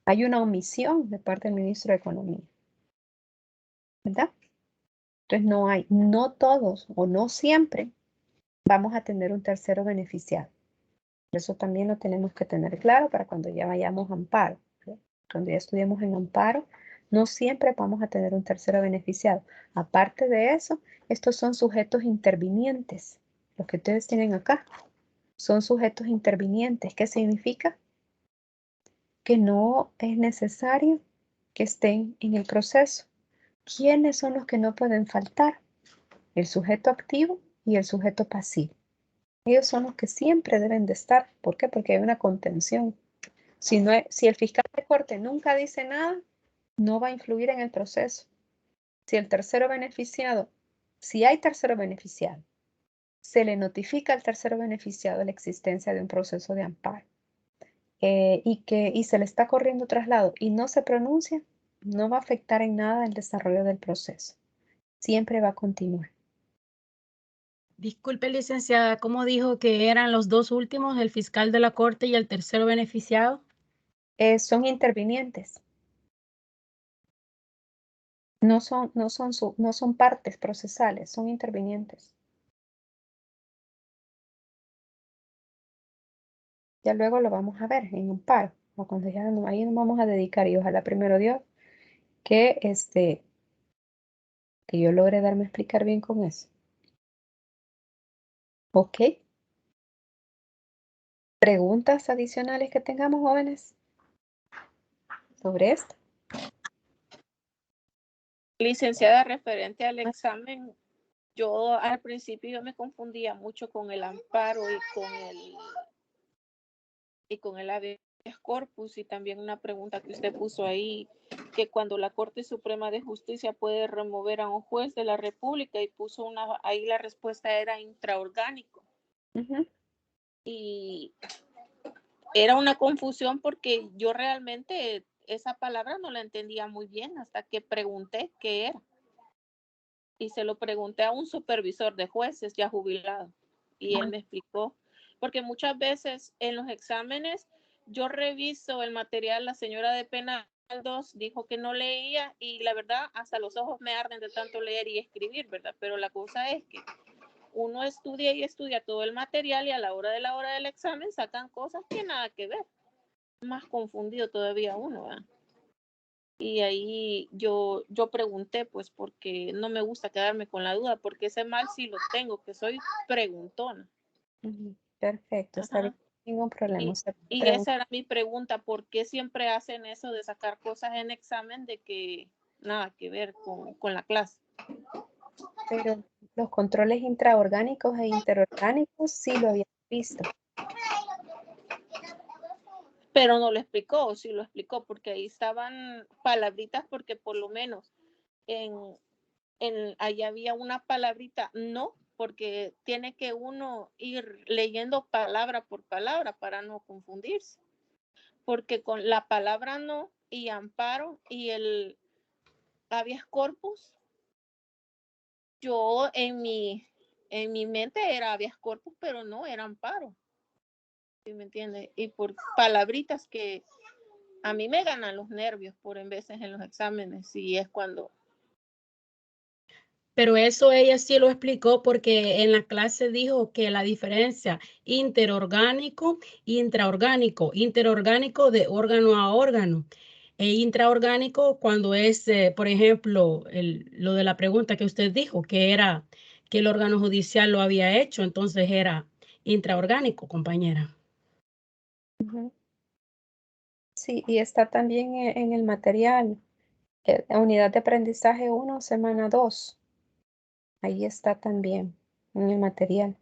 Hay una omisión de parte del ministro de Economía, ¿verdad? Entonces no todos o no siempre vamos a tener un tercero beneficiado. Eso también lo tenemos que tener claro para cuando ya vayamos a amparo. ¿Sí? Cuando ya estudiemos en amparo, no siempre vamos a tener un tercero beneficiado. Aparte de eso, estos son sujetos intervinientes. Los que ustedes tienen acá son sujetos intervinientes. ¿Qué significa? Que no es necesario que estén en el proceso. ¿Quiénes son los que no pueden faltar? El sujeto activo y el sujeto pasivo. Ellos son los que siempre deben de estar. ¿Por qué? Porque hay una contención. Si el fiscal de corte nunca dice nada, no va a influir en el proceso. Si hay tercero beneficiado, se le notifica al tercero beneficiado la existencia de un proceso de amparo y se le está corriendo traslado y no se pronuncia, no va a afectar en nada el desarrollo del proceso. Siempre va a continuar. Disculpe, licenciada, ¿cómo dijo que eran los dos últimos, el fiscal de la corte y el tercero beneficiado? Son intervinientes. No son partes procesales, son intervinientes. Ya luego lo vamos a ver en amparo, o cuando ahí nos vamos a dedicar y ojalá primero Dios que que yo logre darme a explicar bien con eso. ¿Ok? ¿Preguntas adicionales que tengamos, jóvenes, sobre esto? Licenciada, referente al examen, yo al principio yo me confundía mucho con el amparo y con el habeas corpus, y también una pregunta que usted puso ahí, que cuando la Corte Suprema de Justicia puede remover a un juez de la República, y puso ahí la respuesta era intraorgánico. Y era una confusión porque yo realmente esa palabra no la entendía muy bien hasta que pregunté qué era. Y se lo pregunté a un supervisor de jueces ya jubilado y él me explicó, porque muchas veces en los exámenes yo reviso el material, la señora de penal 2 dijo que no leía y la verdad hasta los ojos me arden de tanto leer y escribir, ¿verdad? Pero la cosa es que uno estudia y estudia todo el material y a la hora del examen sacan cosas que nada que ver. Más confundido todavía uno, ¿verdad? Y ahí yo pregunté, pues, porque no me gusta quedarme con la duda, porque ese mal sí lo tengo, que soy preguntona. Perfecto, está bien, ningún problema. Y esa era mi pregunta, ¿por qué siempre hacen eso de sacar cosas en examen de que nada que ver con la clase? Pero los controles intraorgánicos e interorgánicos sí lo había visto. pero no lo explicó, sí lo explicó, porque ahí estaban palabritas, porque por lo menos ahí había una palabrita no, porque tiene que uno ir leyendo palabra por palabra para no confundirse, porque con la palabra no y amparo y el habeas corpus, yo en mi mente era habeas corpus, pero no era amparo. ¿Sí me entiende? Y por palabritas que a mí me ganan los nervios por en veces en los exámenes, y es cuando... Pero eso ella sí lo explicó porque en la clase dijo que la diferencia interorgánico e intraorgánico de órgano a órgano. E intraorgánico cuando es, por ejemplo, lo de la pregunta que usted dijo, que era que el órgano judicial lo había hecho, entonces era intraorgánico, compañera. Sí, y está también en el material, unidad de aprendizaje 1, semana 2. Ahí está también en el material.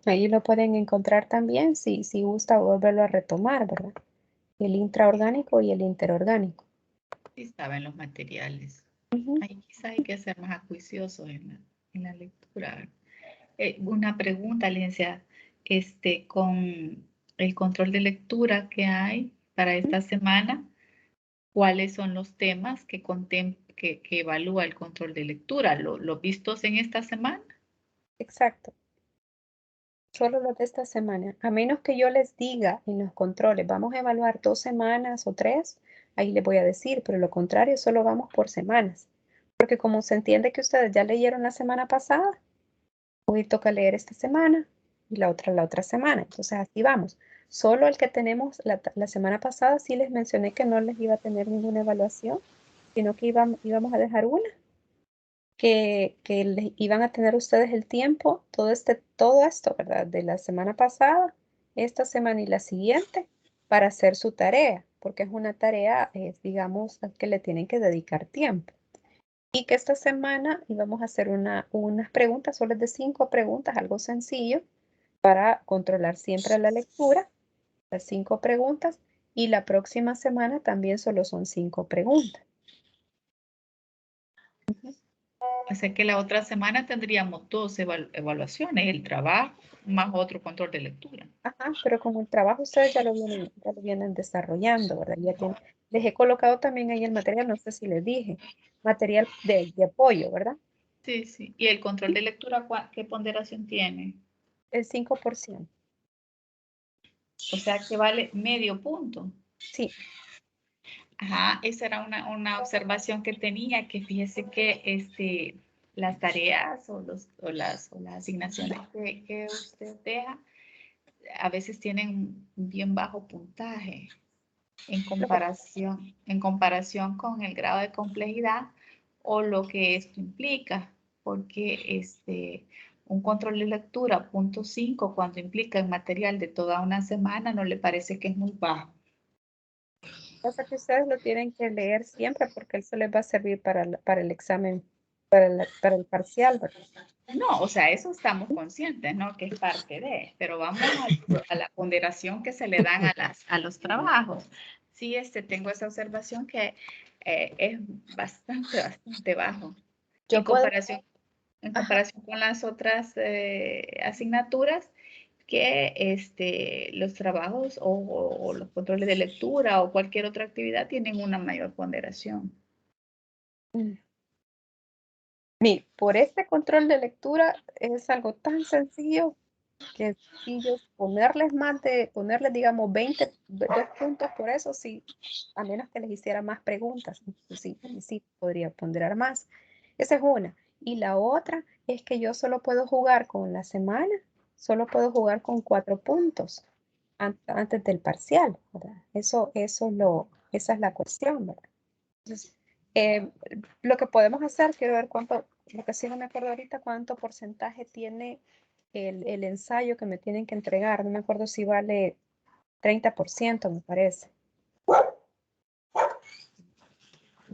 Ahí lo pueden encontrar también si gusta volverlo a retomar, ¿verdad? El intraorgánico y el interorgánico. Sí, estaba en los materiales. Ahí quizá hay que ser más acuiciosos en la lectura. Una pregunta, licenciada, con el control de lectura que hay para esta semana, ¿cuáles son los temas que evalúa el control de lectura? ¿Los vistos en esta semana? Exacto. Solo los de esta semana. A menos que yo les diga en los controles, vamos a evaluar 2 semanas o 3, ahí les voy a decir, pero lo contrario, solo vamos por semanas. Porque como se entiende que ustedes ya leyeron la semana pasada, hoy toca leer esta semana y la otra semana. Entonces así vamos. Solo el que tenemos la semana pasada sí les mencioné que no les iba a tener ninguna evaluación, sino que íbamos a dejar una. Que les iban a tener ustedes el tiempo, todo esto, ¿verdad? De la semana pasada, esta semana y la siguiente, para hacer su tarea, porque es una tarea, digamos, que le tienen que dedicar tiempo. Y que esta semana íbamos a hacer unas preguntas, solo es de 5 preguntas, algo sencillo, para controlar siempre la lectura, las 5 preguntas, y la próxima semana también solo son 5 preguntas. O sea que la otra semana tendríamos 2 evaluaciones, el trabajo más otro control de lectura. Ajá, pero como el trabajo ustedes ya lo vienen desarrollando, ¿verdad? Les he colocado también ahí el material, no sé si les dije, material de apoyo, ¿verdad? Sí, sí. ¿Y el control de lectura qué ponderación tiene? El 5%. O sea que vale medio punto. Sí. Ajá, esa era una observación que tenía, que fíjese que las tareas o las asignaciones que usted deja a veces tienen un bien bajo puntaje en comparación con el grado de complejidad o lo que esto implica, porque un control de lectura .5 cuando implica el material de toda una semana no le parece que es muy bajo. Pasa que ustedes lo tienen que leer siempre porque eso les va a servir para el examen, para el parcial, ¿verdad? No, o sea, eso estamos conscientes, ¿no? Que es parte de, pero vamos a la ponderación que se le dan a los trabajos. Sí, tengo esa observación que es bastante bajo. En comparación con las otras asignaturas, que los trabajos o los controles de lectura o cualquier otra actividad tienen una mayor ponderación. Mire, por este control de lectura es algo tan sencillo que si yo ponerles digamos 2 puntos por eso, sí, a menos que les hiciera más preguntas, sí podría ponderar más. Esa es una. Y la otra es que yo solo puedo jugar con la semana, solo puedo jugar con 4 puntos antes del parcial, ¿verdad? Esa es la cuestión, ¿verdad? Entonces, lo que podemos hacer, quiero ver lo que sí no me acuerdo ahorita, cuánto porcentaje tiene el ensayo que me tienen que entregar. No me acuerdo si vale 30%, me parece.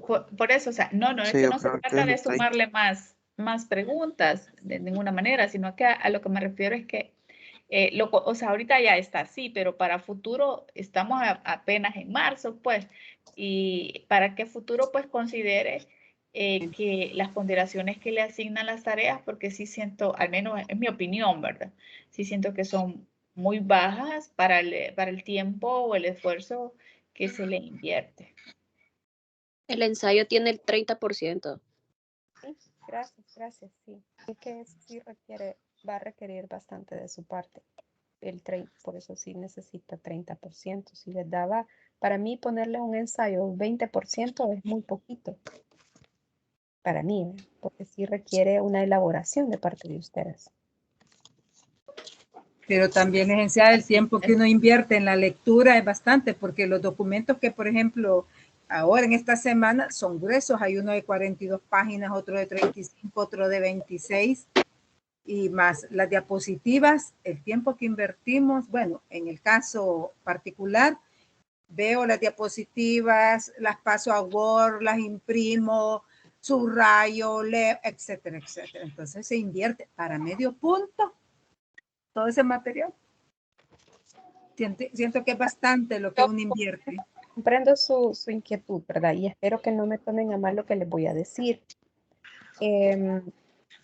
Por eso, o sea, no es que no se trata de sumarle más preguntas de ninguna manera, sino que a lo que me refiero es que o sea, ahorita ya está así, pero para futuro estamos apenas en marzo, pues, y para que futuro pues considere que las ponderaciones que le asignan las tareas, porque sí siento, al menos en mi opinión, ¿verdad? Sí siento que son muy bajas para el tiempo o el esfuerzo que se le invierte. El ensayo tiene el 30%. Sí, gracias, sí. Es que eso sí va a requerir bastante de su parte. Por eso sí necesita 30%. Si les daba, para mí ponerle un ensayo 20% es muy poquito. Para mí, porque sí requiere una elaboración de parte de ustedes. Pero también, licenciada, el tiempo que uno invierte en la lectura es bastante, porque los documentos que, por ejemplo, ahora en esta semana son gruesos. Hay uno de 42 páginas, otro de 35, otro de 26, y más las diapositivas, el tiempo que invertimos. Bueno, en el caso particular, veo las diapositivas, las paso a Word, las imprimo, subrayo, leo, etcétera, etcétera. Entonces se invierte para medio punto todo ese material. Siento que es bastante lo que uno invierte. Comprendo su inquietud, ¿verdad? Y espero que no me tomen a mal lo que les voy a decir.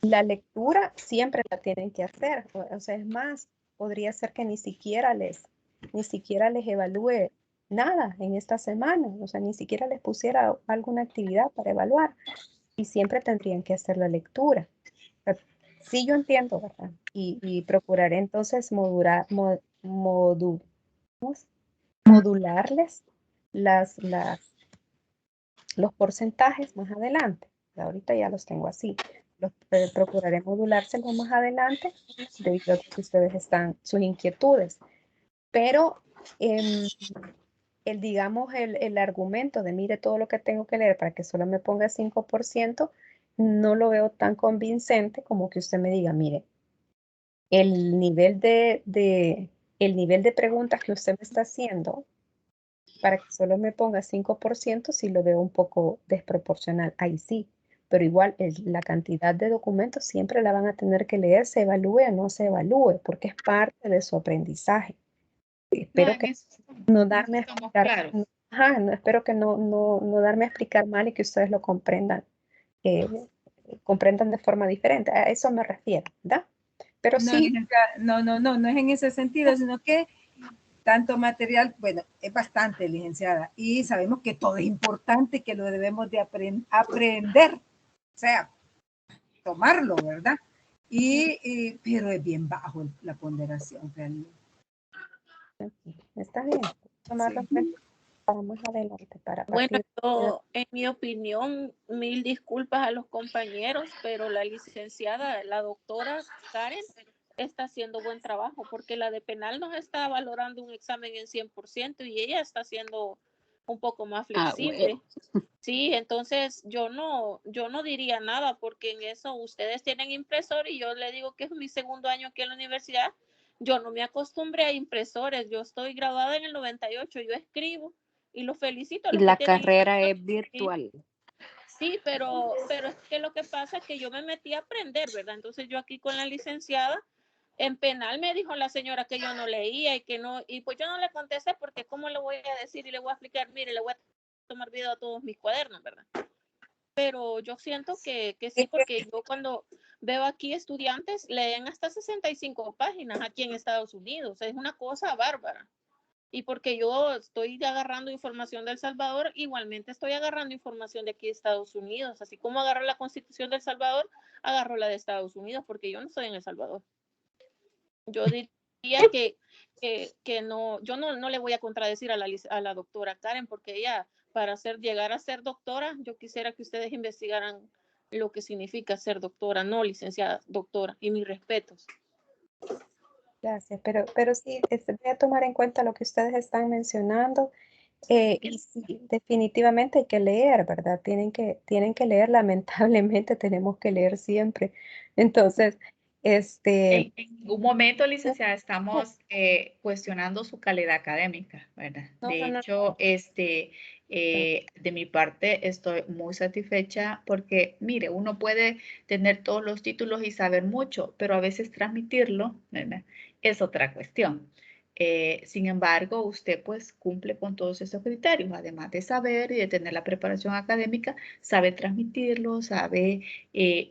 La lectura siempre la tienen que hacer. O sea, es más, podría ser que ni siquiera les evalúe nada en esta semana. O sea, ni siquiera les pusiera alguna actividad para evaluar. Y siempre tendrían que hacer la lectura. Sí, yo entiendo, ¿verdad? Y procuraré entonces modularles los porcentajes más adelante. Ahorita ya los tengo así. Procuraré modulárselos más adelante debido a que ustedes están, sus inquietudes. Pero digamos, el argumento de mire todo lo que tengo que leer para que solo me ponga 5%, no lo veo tan convincente como que usted me diga, mire, el nivel de preguntas que usted me está haciendo para que solo me ponga 5%, sí lo veo un poco desproporcional. Ahí sí, pero igual la cantidad de documentos siempre la van a tener que leer, se evalúe o no se evalúe, porque es parte de su aprendizaje. Espero que no darme a explicar, espero que no darme a explicar mal y que ustedes lo comprendan, comprendan de forma diferente. A eso me refiero, ¿verdad? Pero no, sí. No es en ese sentido, sino que tanto material, bueno, es bastante, licenciada, y sabemos que todo es importante, que lo debemos de aprender, o sea, tomarlo, ¿verdad? Pero es bien bajo la ponderación realmente. Está bien, tomarlo para más adelante. Bueno, yo, en mi opinión, 1000 disculpas a los compañeros, pero la licenciada, la doctora Karen, está haciendo buen trabajo, porque la de penal nos está valorando un examen en 100% y ella está haciendo un poco más flexible. Sí, entonces yo no diría nada, porque en eso ustedes tienen impresor y yo le digo que es mi segundo año aquí en la universidad. Yo no me acostumbré a impresores, yo estoy graduada en el 98, yo escribo y los felicito. Y la carrera es virtual. Sí, pero es que lo que pasa es que yo me metí a aprender, ¿verdad? Entonces yo aquí con la licenciada, en penal me dijo la señora que yo no leía y que no, y pues yo no le contesté porque cómo le voy a decir y le voy a explicar, mire, le voy a tomar video a todos mis cuadernos, ¿verdad? Pero yo siento que sí, porque yo cuando veo aquí estudiantes leen hasta 65 páginas aquí en Estados Unidos, es una cosa bárbara. Y porque yo estoy agarrando información de El Salvador, igualmente estoy agarrando información de aquí de Estados Unidos. Así como agarro la Constitución de El Salvador, agarro la de Estados Unidos, porque yo no estoy en El Salvador. Yo diría que no, yo no le voy a contradecir a la doctora Karen, porque ella, para llegar a ser doctora, yo quisiera que ustedes investigaran lo que significa ser doctora, no licenciada, doctora, y mis respetos. Gracias, pero sí, voy a tomar en cuenta lo que ustedes están mencionando, y sí, definitivamente hay que leer, ¿verdad? Tienen que leer, lamentablemente tenemos que leer siempre. Entonces, En un momento, licenciada, estamos cuestionando su calidad académica, ¿verdad? De hecho, de mi parte estoy muy satisfecha porque, mire, uno puede tener todos los títulos y saber mucho, pero a veces transmitirlo, ¿verdad? es otra cuestión. Sin embargo, usted pues cumple con todos esos criterios, además de saber y de tener la preparación académica, sabe transmitirlo, sabe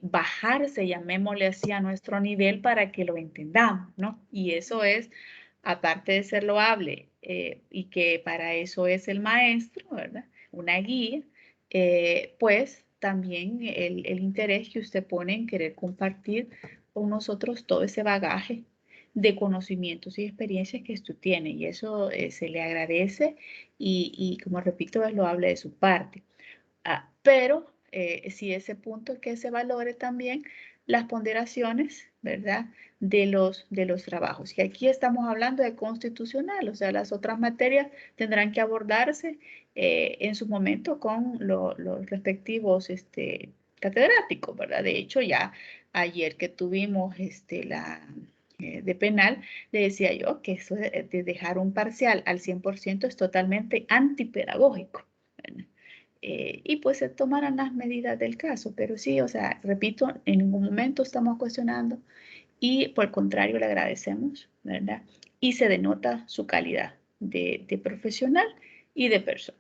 bajarse, llamémosle así, a nuestro nivel para que lo entendamos, ¿no? Y eso es, aparte de ser loable, y que para eso es el maestro, ¿verdad? Una guía, pues también el interés que usted pone en querer compartir con nosotros todo ese bagaje de conocimientos y experiencias que usted tiene, y eso se le agradece y como repito, es loable de su parte. Pero sí, ese punto que se valore también las ponderaciones, ¿verdad?, de los trabajos. Y aquí estamos hablando de constitucional, o sea, las otras materias tendrán que abordarse en su momento con los respectivos catedráticos, ¿verdad? De hecho, ya ayer que tuvimos de penal, le decía yo que eso de dejar un parcial al 100% es totalmente antipedagógico, ¿verdad? Y pues se tomarán las medidas del caso, pero sí, o sea, repito, en ningún momento estamos cuestionando y por el contrario le agradecemos, ¿verdad? Y se denota su calidad de profesional y de persona.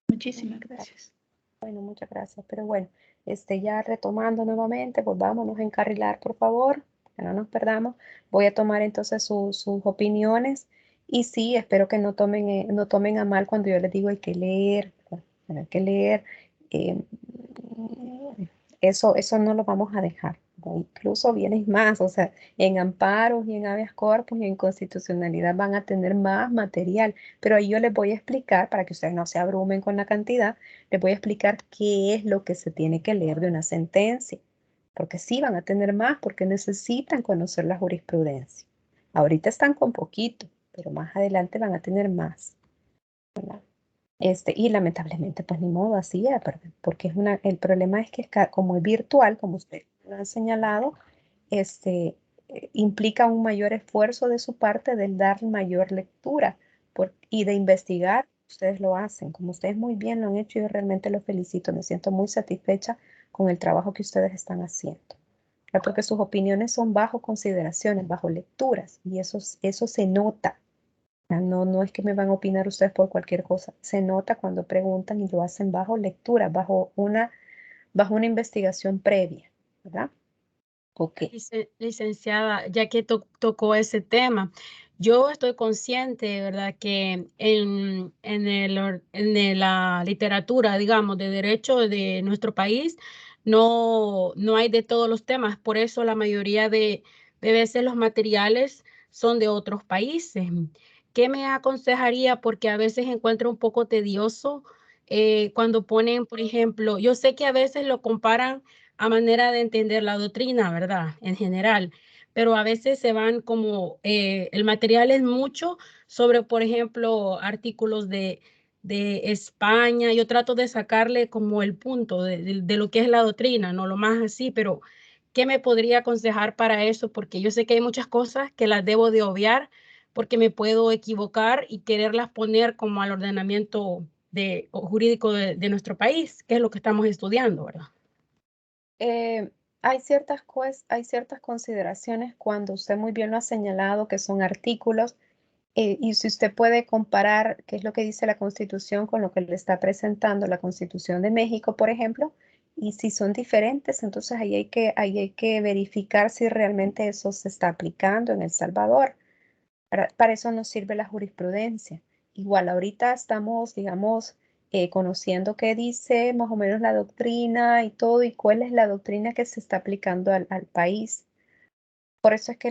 Muchísimas gracias. Bueno, muchas gracias. Pero bueno, ya retomando nuevamente, volvámonos a encarrilar, por favor, que no nos perdamos. Voy a tomar entonces sus opiniones y sí, espero que no tomen a mal cuando yo les digo hay que leer, ¿verdad? Hay que leer. Eso no lo vamos a dejar, ¿no? Incluso vienen más, o sea, en amparos y en habeas corpus y en constitucionalidad van a tener más material, pero ahí yo les voy a explicar, para que ustedes no se abrumen con la cantidad, les voy a explicar qué es lo que se tiene que leer de una sentencia, porque sí van a tener más, porque necesitan conocer la jurisprudencia. Ahorita están con poquito, pero más adelante van a tener más, ¿verdad? Y lamentablemente, pues ni modo, así es, ¿verdad? Porque el problema es que como es virtual, como usted lo ha señalado, implica un mayor esfuerzo de su parte del dar mayor lectura y de investigar. Ustedes lo hacen, como ustedes muy bien lo han hecho, yo realmente los felicito, me siento muy satisfecha con el trabajo que ustedes están haciendo, ¿verdad? Porque sus opiniones son bajo consideraciones, bajo lecturas, y eso se nota. No es que me van a opinar ustedes por cualquier cosa. Se nota cuando preguntan y lo hacen bajo lectura, bajo una investigación previa, ¿verdad? Ok. Licenciada, ya que tocó ese tema, yo estoy consciente, ¿verdad?, que en la literatura, digamos, de derecho de nuestro país, no hay de todos los temas. Por eso la mayoría de veces los materiales son de otros países. ¿Qué me aconsejaría? Porque a veces encuentro un poco tedioso cuando ponen, por ejemplo, yo sé que a veces lo comparan a manera de entender la doctrina, ¿verdad? En general, pero a veces se van como, el material es mucho sobre, por ejemplo, artículos de España. Yo trato de sacarle como el punto de lo que es la doctrina, no lo más así, pero ¿qué me podría aconsejar para eso? Porque yo sé que hay muchas cosas que las debo de obviar porque me puedo equivocar y quererlas poner como al ordenamiento jurídico de nuestro país, que es lo que estamos estudiando, ¿verdad? Hay ciertas consideraciones cuando usted muy bien lo ha señalado, que son artículos, y si usted puede comparar qué es lo que dice la Constitución con lo que le está presentando la Constitución de México, por ejemplo, y si son diferentes, entonces ahí hay que verificar si realmente eso se está aplicando en El Salvador. Para eso nos sirve la jurisprudencia. Igual ahorita estamos, digamos, conociendo qué dice más o menos la doctrina y todo, y cuál es la doctrina que se está aplicando al país. Por eso es que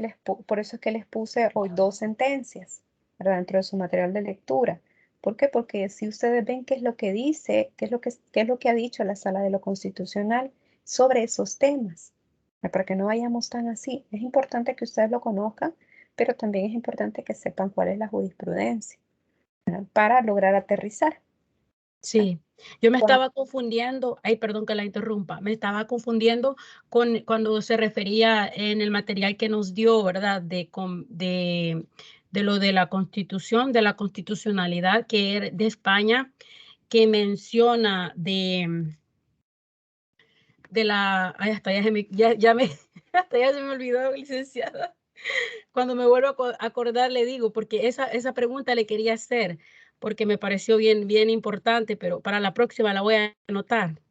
les puse hoy 2 sentencias, ¿verdad?, dentro de su material de lectura. ¿Por qué? Porque si ustedes ven qué es lo que dice, qué es lo que ha dicho la Sala de lo Constitucional sobre esos temas, para que no vayamos tan así. Es importante que ustedes lo conozcan, pero también es importante que sepan cuál es la jurisprudencia, ¿verdad?, para lograr aterrizar. Sí, yo me estaba confundiendo, ay, perdón que la interrumpa, me estaba confundiendo con cuando se refería en el material que nos dio, ¿verdad?, de lo de la Constitución, de la constitucionalidad que era de España, que menciona de la, ay, hasta ya se me olvidó, licenciada. Cuando me vuelvo a acordar, le digo, porque esa pregunta le quería hacer, porque me pareció bien importante, pero para la próxima la voy a anotar.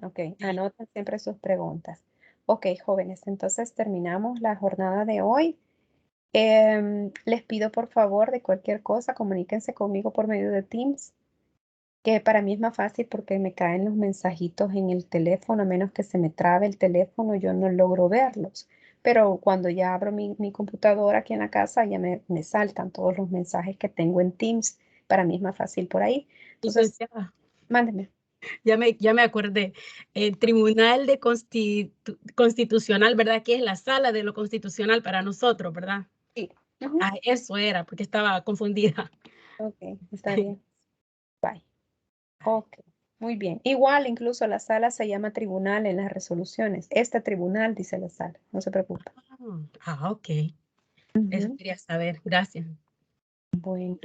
Ok, anoten siempre sus preguntas. Ok, jóvenes, entonces terminamos la jornada de hoy. Les pido por favor de cualquier cosa, comuníquense conmigo por medio de Teams, que para mí es más fácil porque me caen los mensajitos en el teléfono, a menos que se me trabe el teléfono, yo no logro verlos. Pero cuando ya abro mi computadora aquí en la casa, ya me saltan todos los mensajes que tengo en Teams. Para mí es más fácil por ahí. Entonces, mándeme. Ya me acordé. El Tribunal de Constitucional, ¿verdad? Que es la sala de lo constitucional para nosotros, ¿verdad? Sí. Eso era, porque estaba confundida. Ok, está bien. Bye. Ok, muy bien. Igual, incluso la sala se llama tribunal en las resoluciones. Este tribunal dice la sala, no se preocupe. Ok. Eso quería saber. Gracias. Bueno,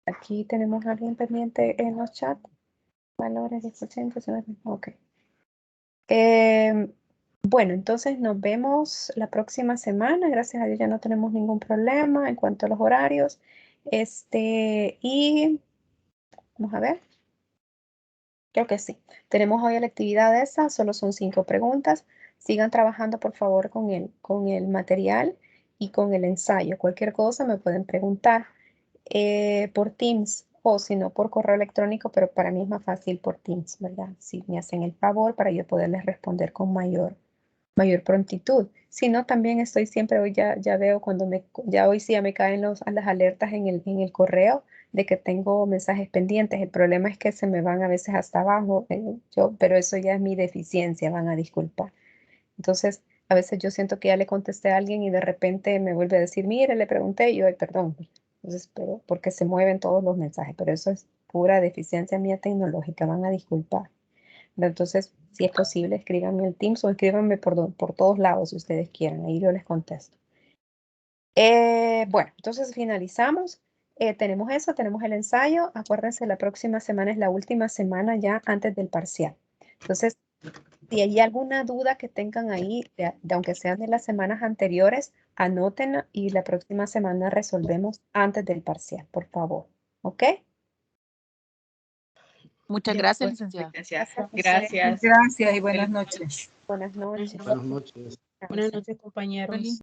aquí tenemos a alguien pendiente en los chats. Valores 10%. Ok. Bueno, entonces nos vemos la próxima semana. Gracias a Dios ya no tenemos ningún problema en cuanto a los horarios. Y vamos a ver. Creo que sí. Tenemos hoy la actividad esa, solo son 5 preguntas. Sigan trabajando, por favor, con el material y con el ensayo. Cualquier cosa me pueden preguntar por Teams o si no por correo electrónico, pero para mí es más fácil por Teams, ¿verdad? Si me hacen el favor para yo poderles responder con mayor prontitud. Si no, también estoy siempre, hoy ya veo ya hoy sí ya me caen las alertas en el correo de que tengo mensajes pendientes. El problema es que se me van a veces hasta abajo, pero eso ya es mi deficiencia, van a disculpar. Entonces, a veces yo siento que ya le contesté a alguien y de repente me vuelve a decir, mire, le pregunté y yo, ay, perdón. Entonces, pero porque se mueven todos los mensajes, pero eso es pura deficiencia mía tecnológica, van a disculpar. Entonces, si es posible, escríbanme el Teams o escríbanme por todos lados si ustedes quieren, ahí yo les contesto. Bueno, entonces finalizamos. Tenemos eso, tenemos el ensayo. Acuérdense, la próxima semana es la última semana ya antes del parcial. Entonces, si hay alguna duda que tengan ahí, aunque sean de las semanas anteriores, anótenla y la próxima semana resolvemos antes del parcial, por favor. ¿Ok? Muchas gracias, licenciada. Gracias. Gracias y buenas noches. Buenas noches. Buenas noches. Buenas noches, compañeros.